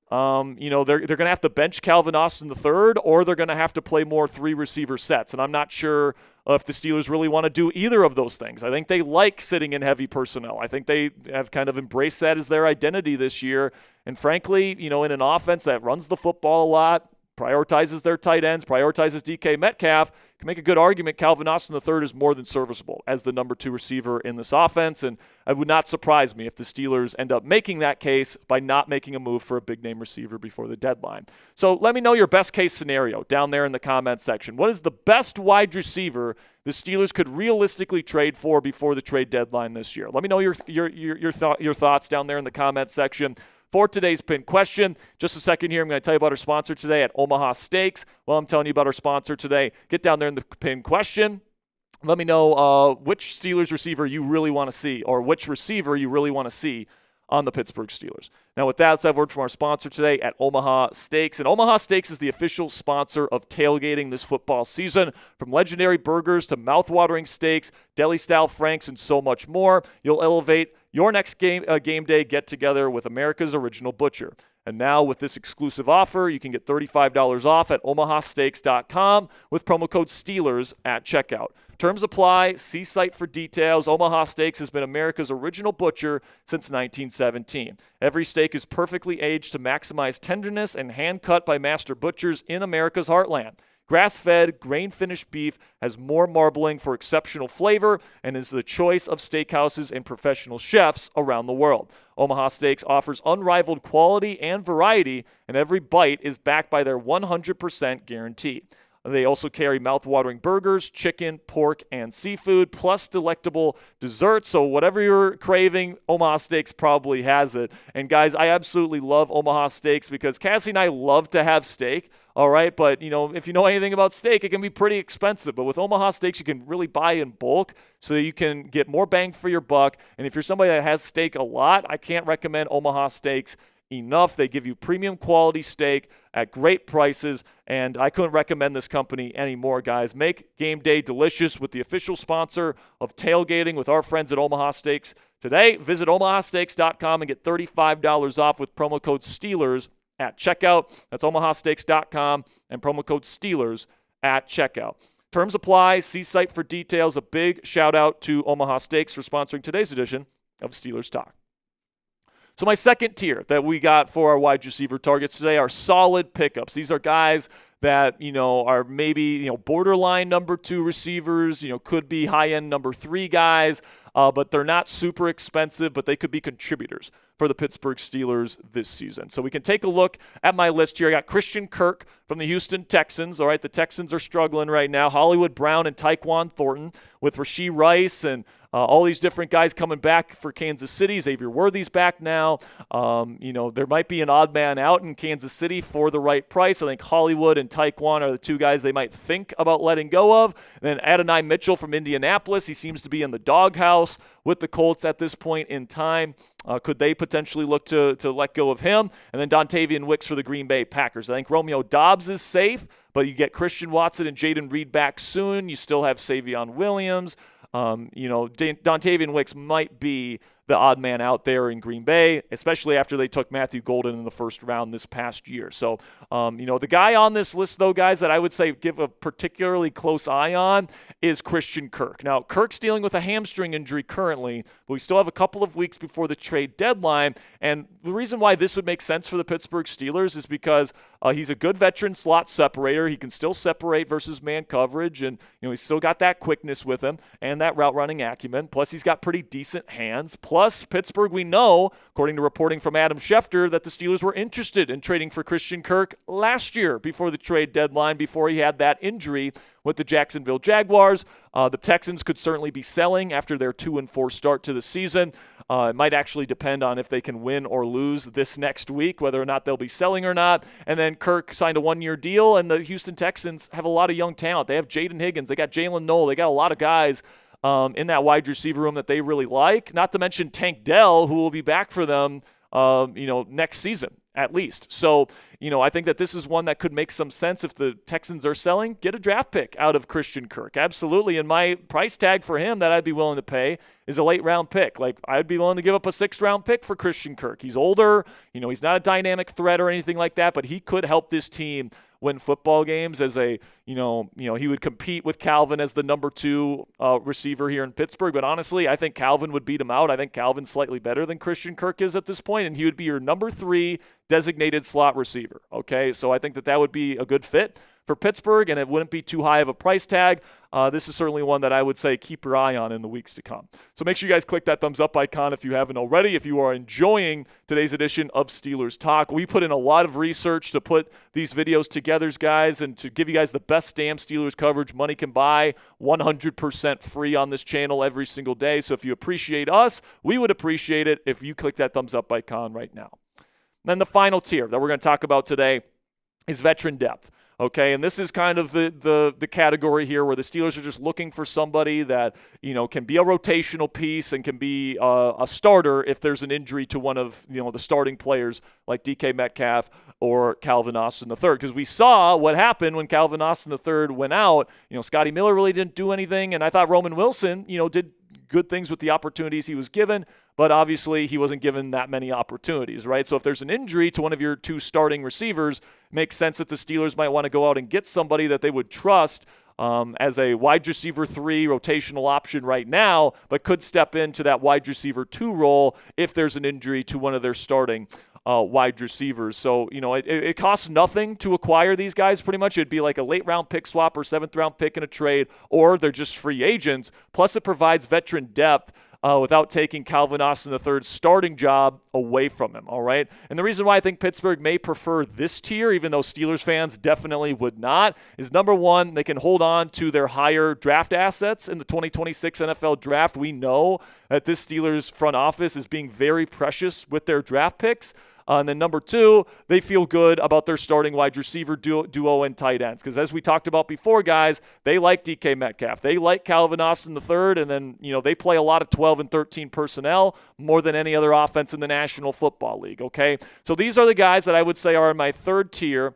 Speaker 1: they're going to have to bench Calvin Austin III, or they're going to have to play more 3 receiver sets. And I'm not sure if the Steelers really want to do either of those things. I think they like sitting in heavy personnel. I think they have kind of embraced that as their identity this year. And frankly, in an offense that runs the football a lot, prioritizes their tight ends, prioritizes DK Metcalf, can make a good argument Calvin Austin III is more than serviceable as the number 2 receiver in this offense. And it would not surprise me if the Steelers end up making that case by not making a move for a big-name receiver before the deadline. So let me know your best-case scenario down there in the comments section. What is the best wide receiver the Steelers could realistically trade for before the trade deadline this year? Let me know your thoughts down there in the comments section. For today's pinned question, just a second here, I'm going to tell you about our sponsor today at Omaha Steaks. While I'm telling you about our sponsor today, get down there in the pinned question. Let me know which Steelers receiver you really want to see, or which receiver you really want to see on the Pittsburgh Steelers. Now, with that, let's have a word from our sponsor today at Omaha Steaks. And Omaha Steaks is the official sponsor of tailgating this football season. From legendary burgers to mouth-watering steaks, deli-style franks, and so much more, you'll elevate your next game day get-together with America's original butcher. And now with this exclusive offer, you can get $35 off at omahasteaks.com with promo code STEELERS at checkout. Terms apply. See site for details. Omaha Steaks has been America's original butcher since 1917. Every steak is perfectly aged to maximize tenderness and hand-cut by master butchers in America's heartland. Grass-fed, grain-finished beef has more marbling for exceptional flavor and is the choice of steakhouses and professional chefs around the world. Omaha Steaks offers unrivaled quality and variety, and every bite is backed by their 100% guarantee. They also carry mouth-watering burgers, chicken, pork, and seafood, plus delectable desserts. So whatever you're craving, Omaha Steaks probably has it. And guys, I absolutely love Omaha Steaks because Cassie and I love to have steak. All right, but if you know anything about steak, it can be pretty expensive. But with Omaha Steaks, you can really buy in bulk so you can get more bang for your buck. And if you're somebody that has steak a lot, I can't recommend Omaha Steaks enough. They give you premium quality steak at great prices, and I couldn't recommend this company anymore, guys. Make game day delicious with the official sponsor of tailgating with our friends at Omaha Steaks. Today, visit omahasteaks.com and get $35 off with promo code STEELERS at checkout. That's omahasteaks.com and promo code STEELERS at checkout. Terms apply. See site for details. A big shout out to Omaha Steaks for sponsoring today's edition of Steelers Talk. So my second tier that we got for our wide receiver targets today are solid pickups. These are guys that, are maybe, borderline number 2 receivers, could be high-end number 3 guys, but they're not super expensive, but they could be contributors for the Pittsburgh Steelers this season. So we can take a look at my list here. I got Christian Kirk from the Houston Texans. All right, the Texans are struggling right now. Hollywood Brown and Tyquan Thornton with Rashee Rice and all these different guys coming back for Kansas City. Xavier Worthy's back now. There might be an odd man out in Kansas City for the right price. I think Hollywood and Tyquan are the 2 guys they might think about letting go of. And then Adonai Mitchell from Indianapolis. He seems to be in the doghouse with the Colts at this point in time. Could they potentially look to let go of him? And then Dontavian Wicks for the Green Bay Packers. I think Romeo Doubs is safe, but you get Christian Watson and Jaden Reed back soon. You still have Savion Williams. Dontavian Wicks might be the odd man out there in Green Bay, especially after they took Matthew Golden in the first round this past year. So, the guy on this list, though, guys, that I would say give a particularly close eye on is Christian Kirk. Now, Kirk's dealing with a hamstring injury currently, but we still have a couple of weeks before the trade deadline. And the reason why this would make sense for the Pittsburgh Steelers is because he's a good veteran slot separator. He can still separate versus man coverage, and he's still got that quickness with him and that route running acumen. Plus, he's got pretty decent hands. Plus, Pittsburgh, we know, according to reporting from Adam Schefter, that the Steelers were interested in trading for Christian Kirk last year before the trade deadline, before he had that injury with the Jacksonville Jaguars. The Texans could certainly be selling after their 2-4 start to the season. It might actually depend on if they can win or lose this next week, whether or not they'll be selling or not. And then Kirk signed a 1-year deal, and the Houston Texans have a lot of young talent. They have Jaden Higgins. They got Jalen Noel. They got a lot of guys in that wide receiver room that they really like, not to mention Tank Dell, who will be back for them, next season at least. So, I think that this is one that could make some sense if the Texans are selling. Get a draft pick out of Christian Kirk. Absolutely. And my price tag for him that I'd be willing to pay is a late round pick. Like, I'd be willing to give up a 6th round pick for Christian Kirk. He's older. He's not a dynamic threat or anything like that, but he could help this team win football games as a, he would compete with Calvin as the number 2 receiver here in Pittsburgh. But honestly, I think Calvin would beat him out. I think Calvin's slightly better than Christian Kirk is at this point, and he would be your number 3 designated slot receiver. Okay, so I think that would be a good fit for Pittsburgh, and it wouldn't be too high of a price tag. This is certainly one that I would say keep your eye on in the weeks to come. So make sure you guys click that thumbs up icon if you haven't already. If you are enjoying today's edition of Steelers Talk, we put in a lot of research to put these videos together, guys, and to give you guys the best damn Steelers coverage money can buy, 100% free on this channel every single day. So if you appreciate us, we would appreciate it if you click that thumbs up icon right now. And then the final tier that we're going to talk about today is veteran depth. Okay, and this is kind of the category here where the Steelers are just looking for somebody that, can be a rotational piece and can be a starter if there's an injury to one of, the starting players like DK Metcalf or Calvin Austin III. Because we saw what happened when Calvin Austin III went out. Scotty Miller really didn't do anything, and I thought Roman Wilson, did good things with the opportunities he was given, but obviously he wasn't given that many opportunities, right? So if there's an injury to one of your 2 starting receivers, it makes sense that the Steelers might want to go out and get somebody that they would trust as a wide receiver 3 rotational option right now, but could step into that wide receiver 2 role if there's an injury to one of their starting wide receivers. So, it costs nothing to acquire these guys pretty much. It'd be like a late round pick swap or 7th round pick in a trade, or they're just free agents. Plus it provides veteran depth without taking Calvin Austin III's starting job away from him, all right? And the reason why I think Pittsburgh may prefer this tier, even though Steelers fans definitely would not, is number 1, they can hold on to their higher draft assets in the 2026 NFL draft. We know that this Steelers front office is being very precious with their draft picks. And then number 2, they feel good about their starting wide receiver duo and tight ends. Because as we talked about before, guys, they like DK Metcalf. They like Calvin Austin III. And then, they play a lot of 12 and 13 personnel more than any other offense in the National Football League, okay? So these are the guys that I would say are in my 3rd tier.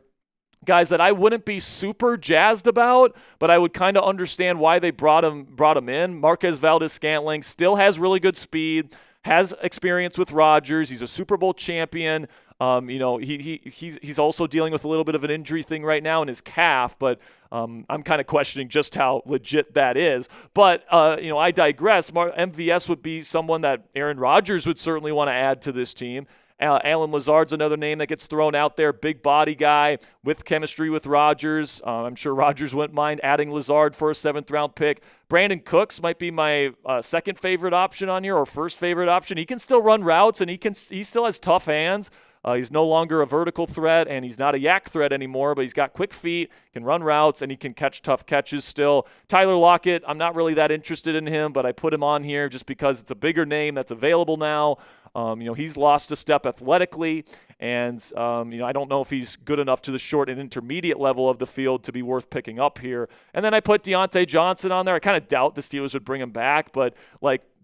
Speaker 1: Guys that I wouldn't be super jazzed about, but I would kind of understand why they brought him in. Marquez Valdes-Scantling still has really good speed, has experience with Rodgers. He's a Super Bowl champion. He's also dealing with a little bit of an injury thing right now in his calf, but I'm kind of questioning just how legit that is. But, I digress. MVS would be someone that Aaron Rodgers would certainly want to add to this team. Allen Lazard's another name that gets thrown out there, big body guy with chemistry with Rodgers. I'm sure Rodgers wouldn't mind adding Lazard for a 7th-round pick. Brandon Cooks might be my second favorite option on here, or first favorite option. He can still run routes, and he still has tough hands. He's no longer a vertical threat, and he's not a yak threat anymore, but he's got quick feet, can run routes, and he can catch tough catches still. Tyler Lockett, I'm not really that interested in him, but I put him on here just because it's a bigger name that's available now. He's lost a step athletically, and, I don't know if he's good enough to the short and intermediate level of the field to be worth picking up here. And then I put Deontay Johnson on there. I kind of doubt the Steelers would bring him back, but,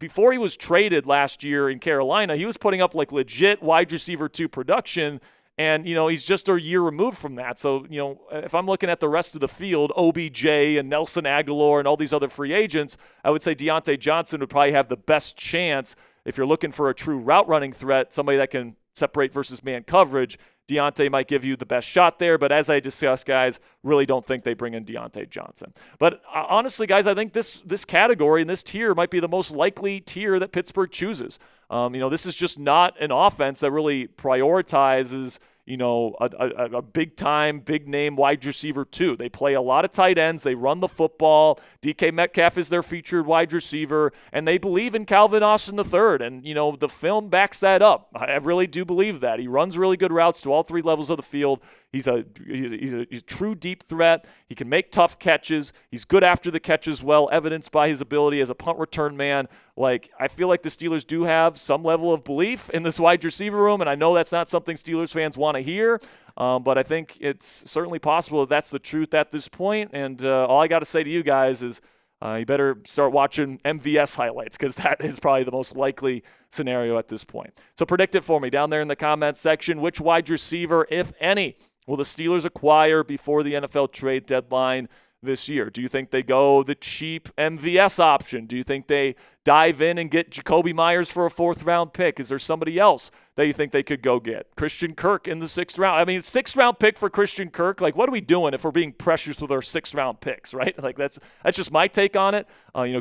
Speaker 1: before he was traded last year in Carolina, he was putting up, legit wide receiver 2 production, and, he's just a year removed from that. So, if I'm looking at the rest of the field, OBJ and Nelson Aguilar and all these other free agents, I would say Deontay Johnson would probably have the best chance. If you're looking for a true route running threat, somebody that can separate versus man coverage, Deontay might give you the best shot there. But as I discussed, guys, really don't think they bring in Deontay Johnson. But honestly, guys, I think this category and this tier might be the most likely tier that Pittsburgh chooses. This is just not an offense that really prioritizes a big-time, big-name wide receiver, too. They play a lot of tight ends. They run the football. DK Metcalf is their featured wide receiver, and they believe in Calvin Austin III. And, the film backs that up. I really do believe that. He runs really good routes to all 3 levels of the field. He's a true deep threat. He can make tough catches. He's good after the catch as well, evidenced by his ability as a punt return man. I feel like the Steelers do have some level of belief in this wide receiver room, and I know that's not something Steelers fans want to hear, but I think it's certainly possible that that's the truth at this point. And all I got to say to you guys is you better start watching MVS highlights, because that is probably the most likely scenario at this point. So predict it for me down there in the comments section. Which wide receiver, if any, will the Steelers acquire before the NFL trade deadline this year? Do you think they go the cheap MVS option? Do you think they dive in and get Jacoby Myers for a 4th-round pick? Is there somebody else that you think they could go get? Christian Kirk in the 6th round. I mean, 6th-round pick for Christian Kirk. What are we doing if we're being precious with our 6th-round picks, right? That's just my take on it.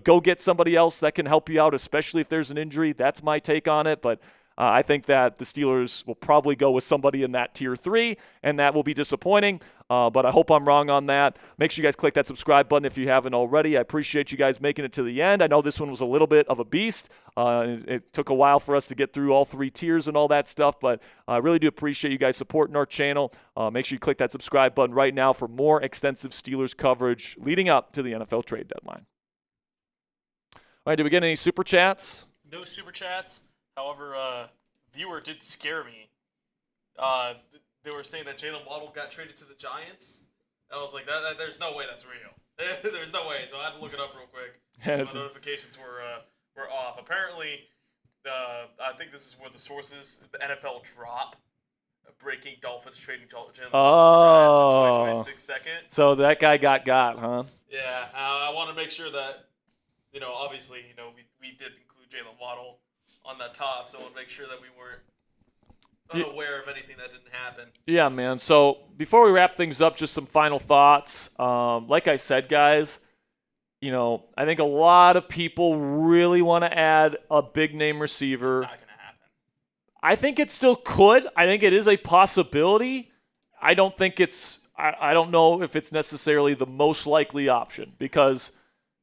Speaker 1: Go get somebody else that can help you out, especially if there's an injury. That's my take on it, but I think that the Steelers will probably go with somebody in that tier 3, and that will be disappointing. But I hope I'm wrong on that. Make sure you guys click that subscribe button if you haven't already. I appreciate you guys making it to the end. I know this one was a little bit of a beast. It took a while for us to get through all 3 tiers and all that stuff, but I really do appreciate you guys supporting our channel. Make sure you click that subscribe button right now for more extensive Steelers coverage leading up to the NFL trade deadline. All right, did we get any super chats?
Speaker 2: No super chats. However, viewer did scare me. They were saying that Jalen Waddle got traded to the Giants, and I was like, "There's no way that's real. There's no way." So I had to look it up real quick. So my notifications were off. Apparently, I think this is where the source is. The NFL drop breaking Dolphins trading Jalen Waddle to the Giants in 2026 second.
Speaker 1: So that guy got, huh?
Speaker 2: Yeah, I want to make sure that obviously we did include Jalen Waddle on that top, so I want to make sure that we weren't unaware of anything that didn't happen.
Speaker 1: Yeah, man. So before we wrap things up, just some final thoughts. Like I said, guys, I think a lot of people really want to add a big-name receiver.
Speaker 2: It's not going to happen.
Speaker 1: I think it still could. I think it is a possibility. I don't think I don't know if it's necessarily the most likely option because,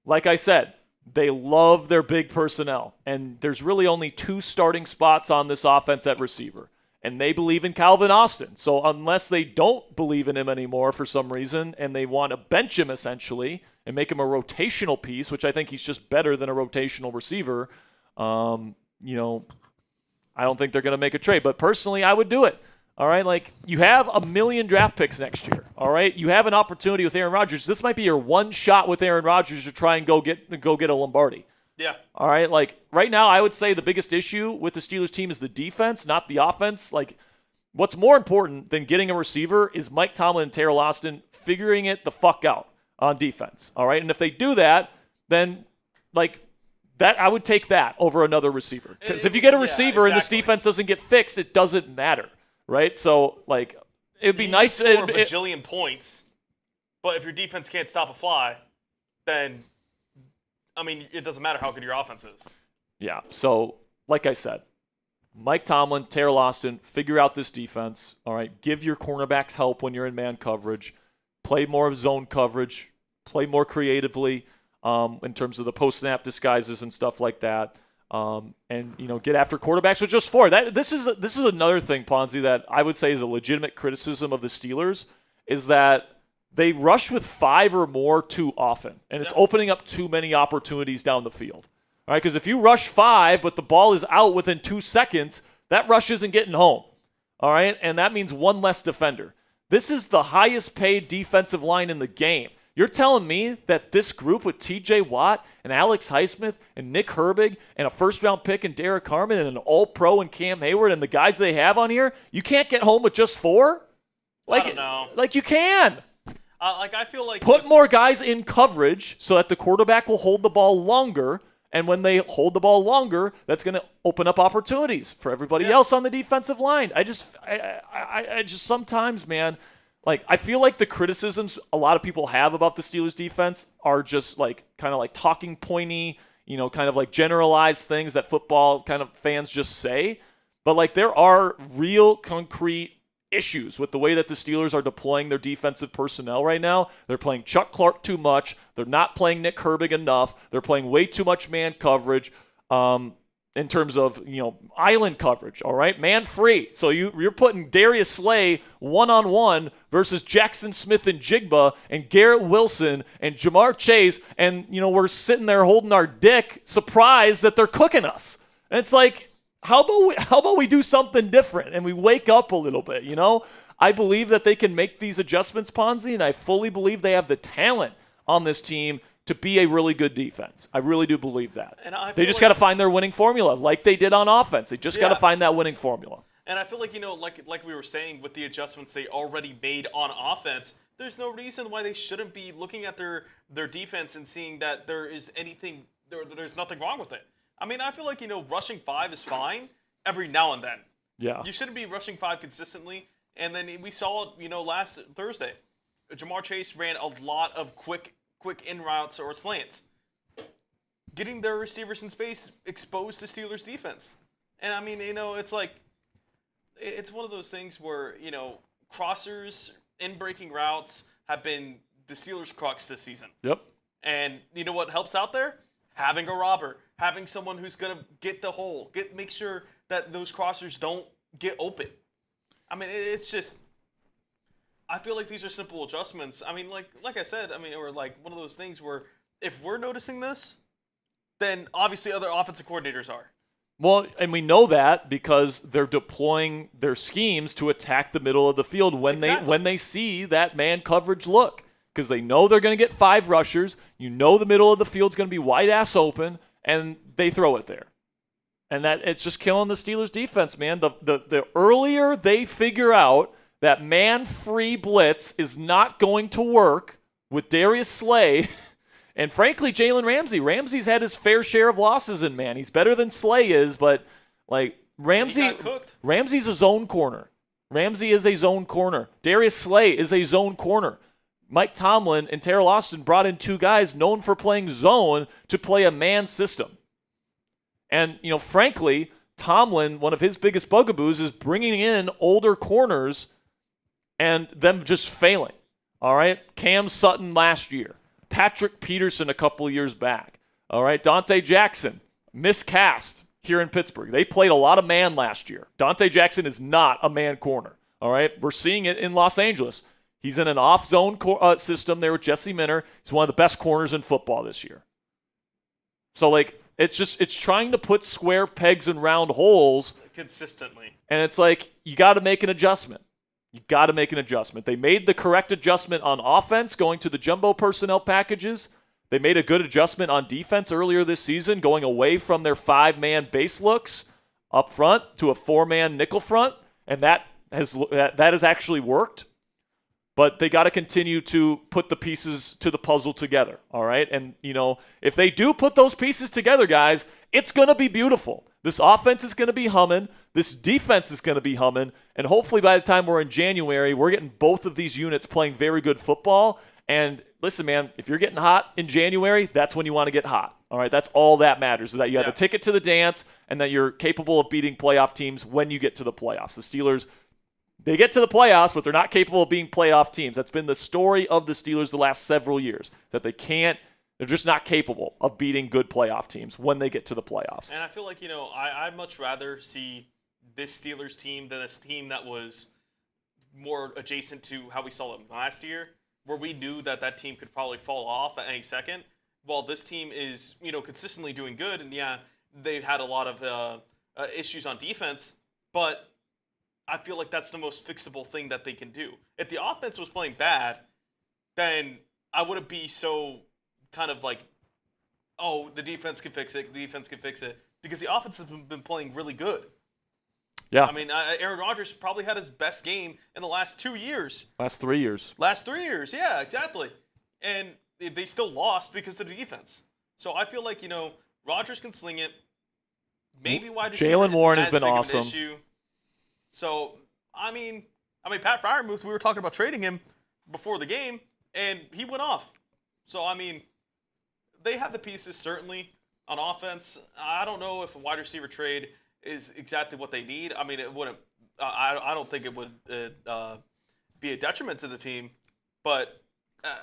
Speaker 1: like I said, they love their big personnel, and there's really only 2 starting spots on this offense at receiver, and they believe in Calvin Austin. So unless they don't believe in him anymore for some reason and they want to bench him essentially and make him a rotational piece, which I think he's just better than a rotational receiver, I don't think they're going to make a trade. But personally, I would do it. All right, you have 1 million draft picks next year. All right, you have an opportunity with Aaron Rodgers. This might be your one shot with Aaron Rodgers to try and go get a Lombardi.
Speaker 2: Yeah.
Speaker 1: All right, right now, I would say the biggest issue with the Steelers team is the defense, not the offense. What's more important than getting a receiver is Mike Tomlin and Terrell Austin figuring it the fuck out on defense. All right, and if they do that, then that I would take that over another receiver. Because if you get a receiver and this defense doesn't get fixed, it doesn't matter. right? So, like, it'd be nice
Speaker 2: to score a bajillion points, but if your defense can't stop a fly, then, I mean, it doesn't matter how good your offense is.
Speaker 1: Yeah, so, like I said, Mike Tomlin, Terrell Austin, figure out this defense, all right? Give your cornerbacks help when you're in man coverage. Play more of zone coverage. Play more creatively in terms of the post-snap disguises and stuff like that. And, get after quarterbacks with just 4. This is another thing, Ponzi, that I would say is a legitimate criticism of the Steelers, is that they rush with 5 or more too often, and it's opening up too many opportunities down the field. All right, because if you rush 5, but the ball is out within 2 seconds, that rush isn't getting home. All right, and that means 1 less defender. This is the highest paid defensive line in the game. You're telling me that this group with TJ Watt and Alex Highsmith and Nick Herbig and a first-round pick and Derek Harmon and an all-pro and Cam Hayward and the guys they have on here, you can't get home with just 4?
Speaker 2: I don't know.
Speaker 1: Like you can.
Speaker 2: I feel like
Speaker 1: put more guys in coverage so that the quarterback will hold the ball longer. And when they hold the ball longer, that's going to open up opportunities for everybody else on the defensive line. I just sometimes, man, like I feel like the criticisms a lot of people have about the Steelers defense are just like kind of like talking pointy, kind of like generalized things that football kind of fans just say. But like there are real concrete issues with the way that the Steelers are deploying their defensive personnel right now. They're playing Chuck Clark too much. They're not playing Nick Herbig enough. They're playing way too much man coverage in terms of, island coverage, all right? Man free. So you're putting Darius Slay one-on-one versus Jackson Smith and Jigba and Garrett Wilson and Jamar Chase, and, we're sitting there holding our dick surprised that they're cooking us. And it's like, how about we do something different and we wake up a little bit, I believe that they can make these adjustments, Ponzi, and I fully believe they have the talent on this team to be a really good defense. I really do believe that. And they just got to find their winning formula like they did on offense. They just got to find that winning formula.
Speaker 2: And I feel like, like we were saying, with the adjustments they already made on offense, there's no reason why they shouldn't be looking at their defense and seeing that there's nothing wrong with it. I mean, I feel like, rushing 5 is fine every now and then.
Speaker 1: Yeah.
Speaker 2: You shouldn't be rushing 5 consistently. And then we saw it, last Thursday. Jamar Chase ran a lot of quick in routes or slants. Getting their receivers in space exposed the Steelers defense. And I mean, it's like, it's one of those things where, crossers, in-breaking routes have been the Steelers' crux this season.
Speaker 1: Yep.
Speaker 2: And you know what helps out there? Having a robber, having someone who's going to get the hole, make sure that those crossers don't get open. I mean, it's just, I feel like these are simple adjustments. I mean, like I said, or like one of those things where if we're noticing this, then obviously other offensive coordinators are.
Speaker 1: Well, and we know that because they're deploying their schemes to attack the middle of the field when they see that man coverage look. Because they know they're going to get 5 rushers. The middle of the field's going to be wide ass open, and they throw it there. And that it's just killing the Steelers defense, man. The earlier they figure out that man-free blitz is not going to work with Darius Slay and, frankly, Jalen Ramsey. Ramsey's had his fair share of losses in man. He's better than Slay is, but, like, Ramsey's a zone corner. Ramsey is a zone corner. Darius Slay is a zone corner. Mike Tomlin and Terrell Austin brought in 2 guys known for playing zone to play a man system. And, frankly, Tomlin, one of his biggest bugaboos is bringing in older corners and them just failing. All right? Cam Sutton last year. Patrick Peterson a couple of years back. All right? Dante Jackson, miscast here in Pittsburgh. They played a lot of man last year. Dante Jackson is not a man corner. All right? We're seeing it in Los Angeles. He's in an off-zone system there with Jesse Minter. He's one of the best corners in football this year. So, like, it's trying to put square pegs in round holes.
Speaker 2: Consistently.
Speaker 1: And it's like, you got to make an adjustment. They made the correct adjustment on offense, going to the jumbo personnel packages. They made a good adjustment on defense earlier this season, going away from their 5-man base looks up front to a 4-man nickel front. And that has actually worked. But they got to continue to put the pieces to the puzzle together, all right? And, if they do put those pieces together, guys, it's going to be beautiful. This offense is going to be humming. This defense is going to be humming. And hopefully by the time we're in January, we're getting both of these units playing very good football. And listen, man, if you're getting hot in January, that's when you want to get hot. All right, that's all that matters, is that you have a ticket to the dance and that you're capable of beating playoff teams when you get to the playoffs. The Steelers, they get to the playoffs, but they're not capable of being playoff teams. That's been the story of the Steelers the last several years, that they're just not capable of beating good playoff teams when they get to the playoffs.
Speaker 2: And I feel like, I'd much rather see this Steelers team than this team that was more adjacent to how we saw them last year, where we knew that team could probably fall off at any second. Well, this team is, consistently doing good, and they've had a lot of issues on defense, but I feel like that's the most fixable thing that they can do. If the offense was playing bad, then I wouldn't be so kind of like, oh, the defense can fix it, because the offense has been playing really good.
Speaker 1: Yeah.
Speaker 2: I mean, Aaron Rodgers probably had his best game in the last 2 years.
Speaker 1: Last 3 years.
Speaker 2: Yeah, exactly. And they still lost because of the defense. So I feel like, Rodgers can sling it. Maybe wide receiver
Speaker 1: Jaylen Warren has been
Speaker 2: big of an
Speaker 1: awesome.
Speaker 2: issue. So, I mean, Pat Freiermuth, we were talking about trading him before the game, and he went off. So, I mean, they have the pieces, certainly, on offense. I don't know if a wide receiver trade is exactly what they need. I mean, it wouldn't. I don't think it would be a detriment to the team, but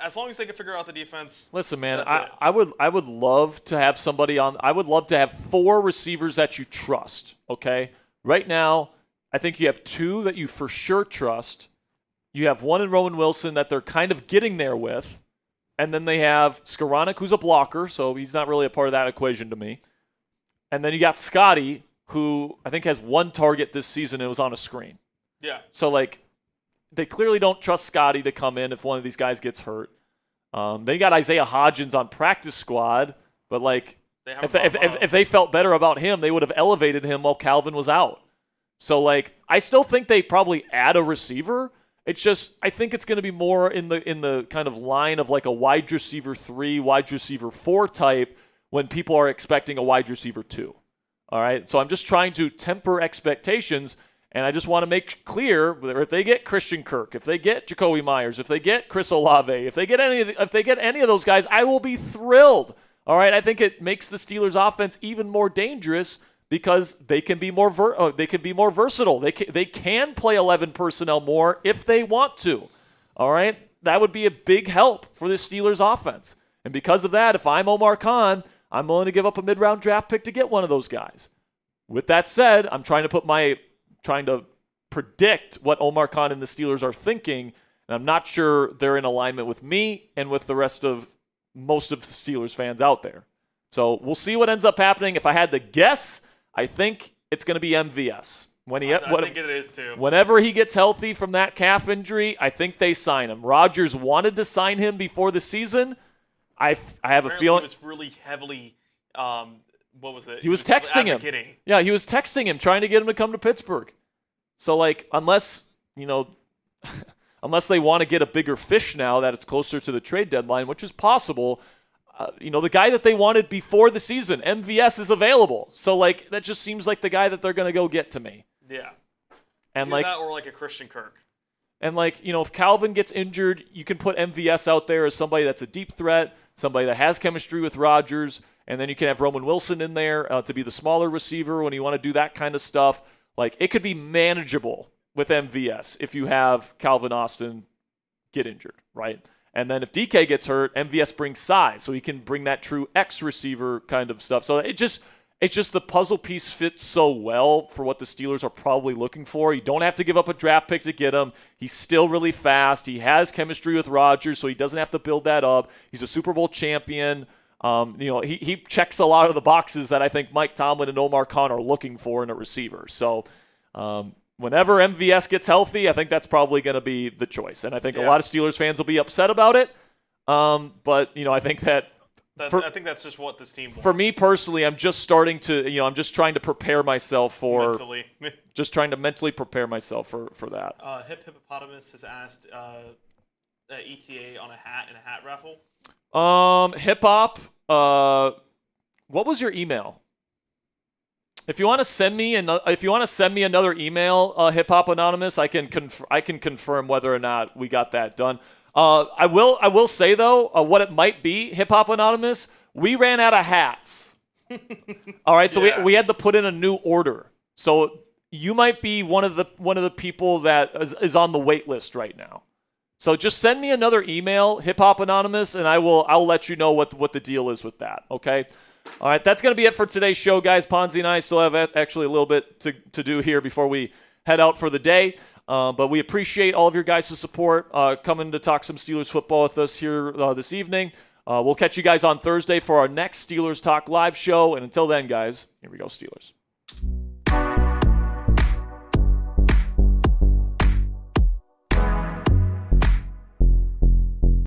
Speaker 2: as long as they can figure out the defense.
Speaker 1: Listen, man, I would love to have somebody on. I would love to have 4 receivers that you trust. Okay, right now, I think you have 2 that you for sure trust. You have 1 in Roman Wilson that they're kind of getting there with, and then they have Skoranek, who's a blocker, so he's not really a part of that equation to me. And then you got Scotty, who I think has 1 target this season. It was on a screen.
Speaker 2: Yeah.
Speaker 1: So, they clearly don't trust Scotty to come in if one of these guys gets hurt. They got Isaiah Hodgins on practice squad, but, if they felt better about him, they would have elevated him while Calvin was out. So, I still think they probably add a receiver. It's just, I think it's going to be more in the kind of line of a wide receiver 3, wide receiver 4 type when people are expecting a wide receiver 2. All right, so I'm just trying to temper expectations, and I just want to make clear that if they get Christian Kirk, if they get Jacoby Myers, if they get Chris Olave, if they get any of those guys, I will be thrilled. All right, I think it makes the Steelers' offense even more dangerous because they can be more versatile. They can play 11 personnel more if they want to. All right, that would be a big help for the Steelers' offense, and because of that, if I'm Omar Khan, I'm willing to give up a mid-round draft pick to get one of those guys. With that said, I'm trying to predict what Omar Khan and the Steelers are thinking, and I'm not sure they're in alignment with me and with the rest of most of the Steelers fans out there. So we'll see what ends up happening. If I had to guess, I think it's going to be MVS.
Speaker 2: I think it is too.
Speaker 1: Whenever he gets healthy from that calf injury, I think they sign him. Rodgers wanted to sign him before the season. I have a feeling
Speaker 2: he was really heavily. What was it?
Speaker 1: He was texting him. Yeah, he was texting him, trying to get him to come to Pittsburgh. So unless they want to get a bigger fish now that it's closer to the trade deadline, which is possible. The guy that they wanted before the season, MVS, is available. So that just seems like the guy that they're going to go get to me.
Speaker 2: Yeah.
Speaker 1: And
Speaker 2: either that or a Christian Kirk.
Speaker 1: And if Calvin gets injured, you can put MVS out there as somebody that's a deep threat, somebody that has chemistry with Rodgers, and then you can have Roman Wilson in there to be the smaller receiver when you want to do that kind of stuff. It could be manageable with MVS if you have Calvin Austin get injured, right? And then if DK gets hurt, MVS brings size, so he can bring that true X receiver kind of stuff. So it's just the puzzle piece fits so well for what the Steelers are probably looking for. You don't have to give up a draft pick to get him. He's still really fast. He has chemistry with Rodgers, so he doesn't have to build that up. He's a Super Bowl champion. He checks a lot of the boxes that I think Mike Tomlin and Omar Khan are looking for in a receiver. So whenever MVS gets healthy, I think that's probably going to be the choice. And I think a lot of Steelers fans will be upset about it. But I think
Speaker 2: I think that's just what this team wants.
Speaker 1: For me personally, I'm just starting to, I'm just trying to prepare myself for
Speaker 2: mentally.
Speaker 1: Just trying to mentally prepare myself for that.
Speaker 2: Hippopotamus has asked ETA on a hat in a hat raffle.
Speaker 1: Hip hop. What was your email? If you want to send me another email, Hip Hop Anonymous, I can confirm whether or not we got that done. I will say though, what it might be, Hip Hop Anonymous, we ran out of hats. All right, so we had to put in a new order. So you might be one of the people that is on the wait list right now. So just send me another email, Hip Hop Anonymous, and I'll let you know what the deal is with that. Okay. All right, that's going to be it for today's show, guys. Ponzi and I still have actually a little bit to do here before we head out for the day. But we appreciate all of your guys' support coming to talk some Steelers football with us here this evening. We'll catch you guys on Thursday for our next Steelers Talk live show. And until then, guys, here we go, Steelers.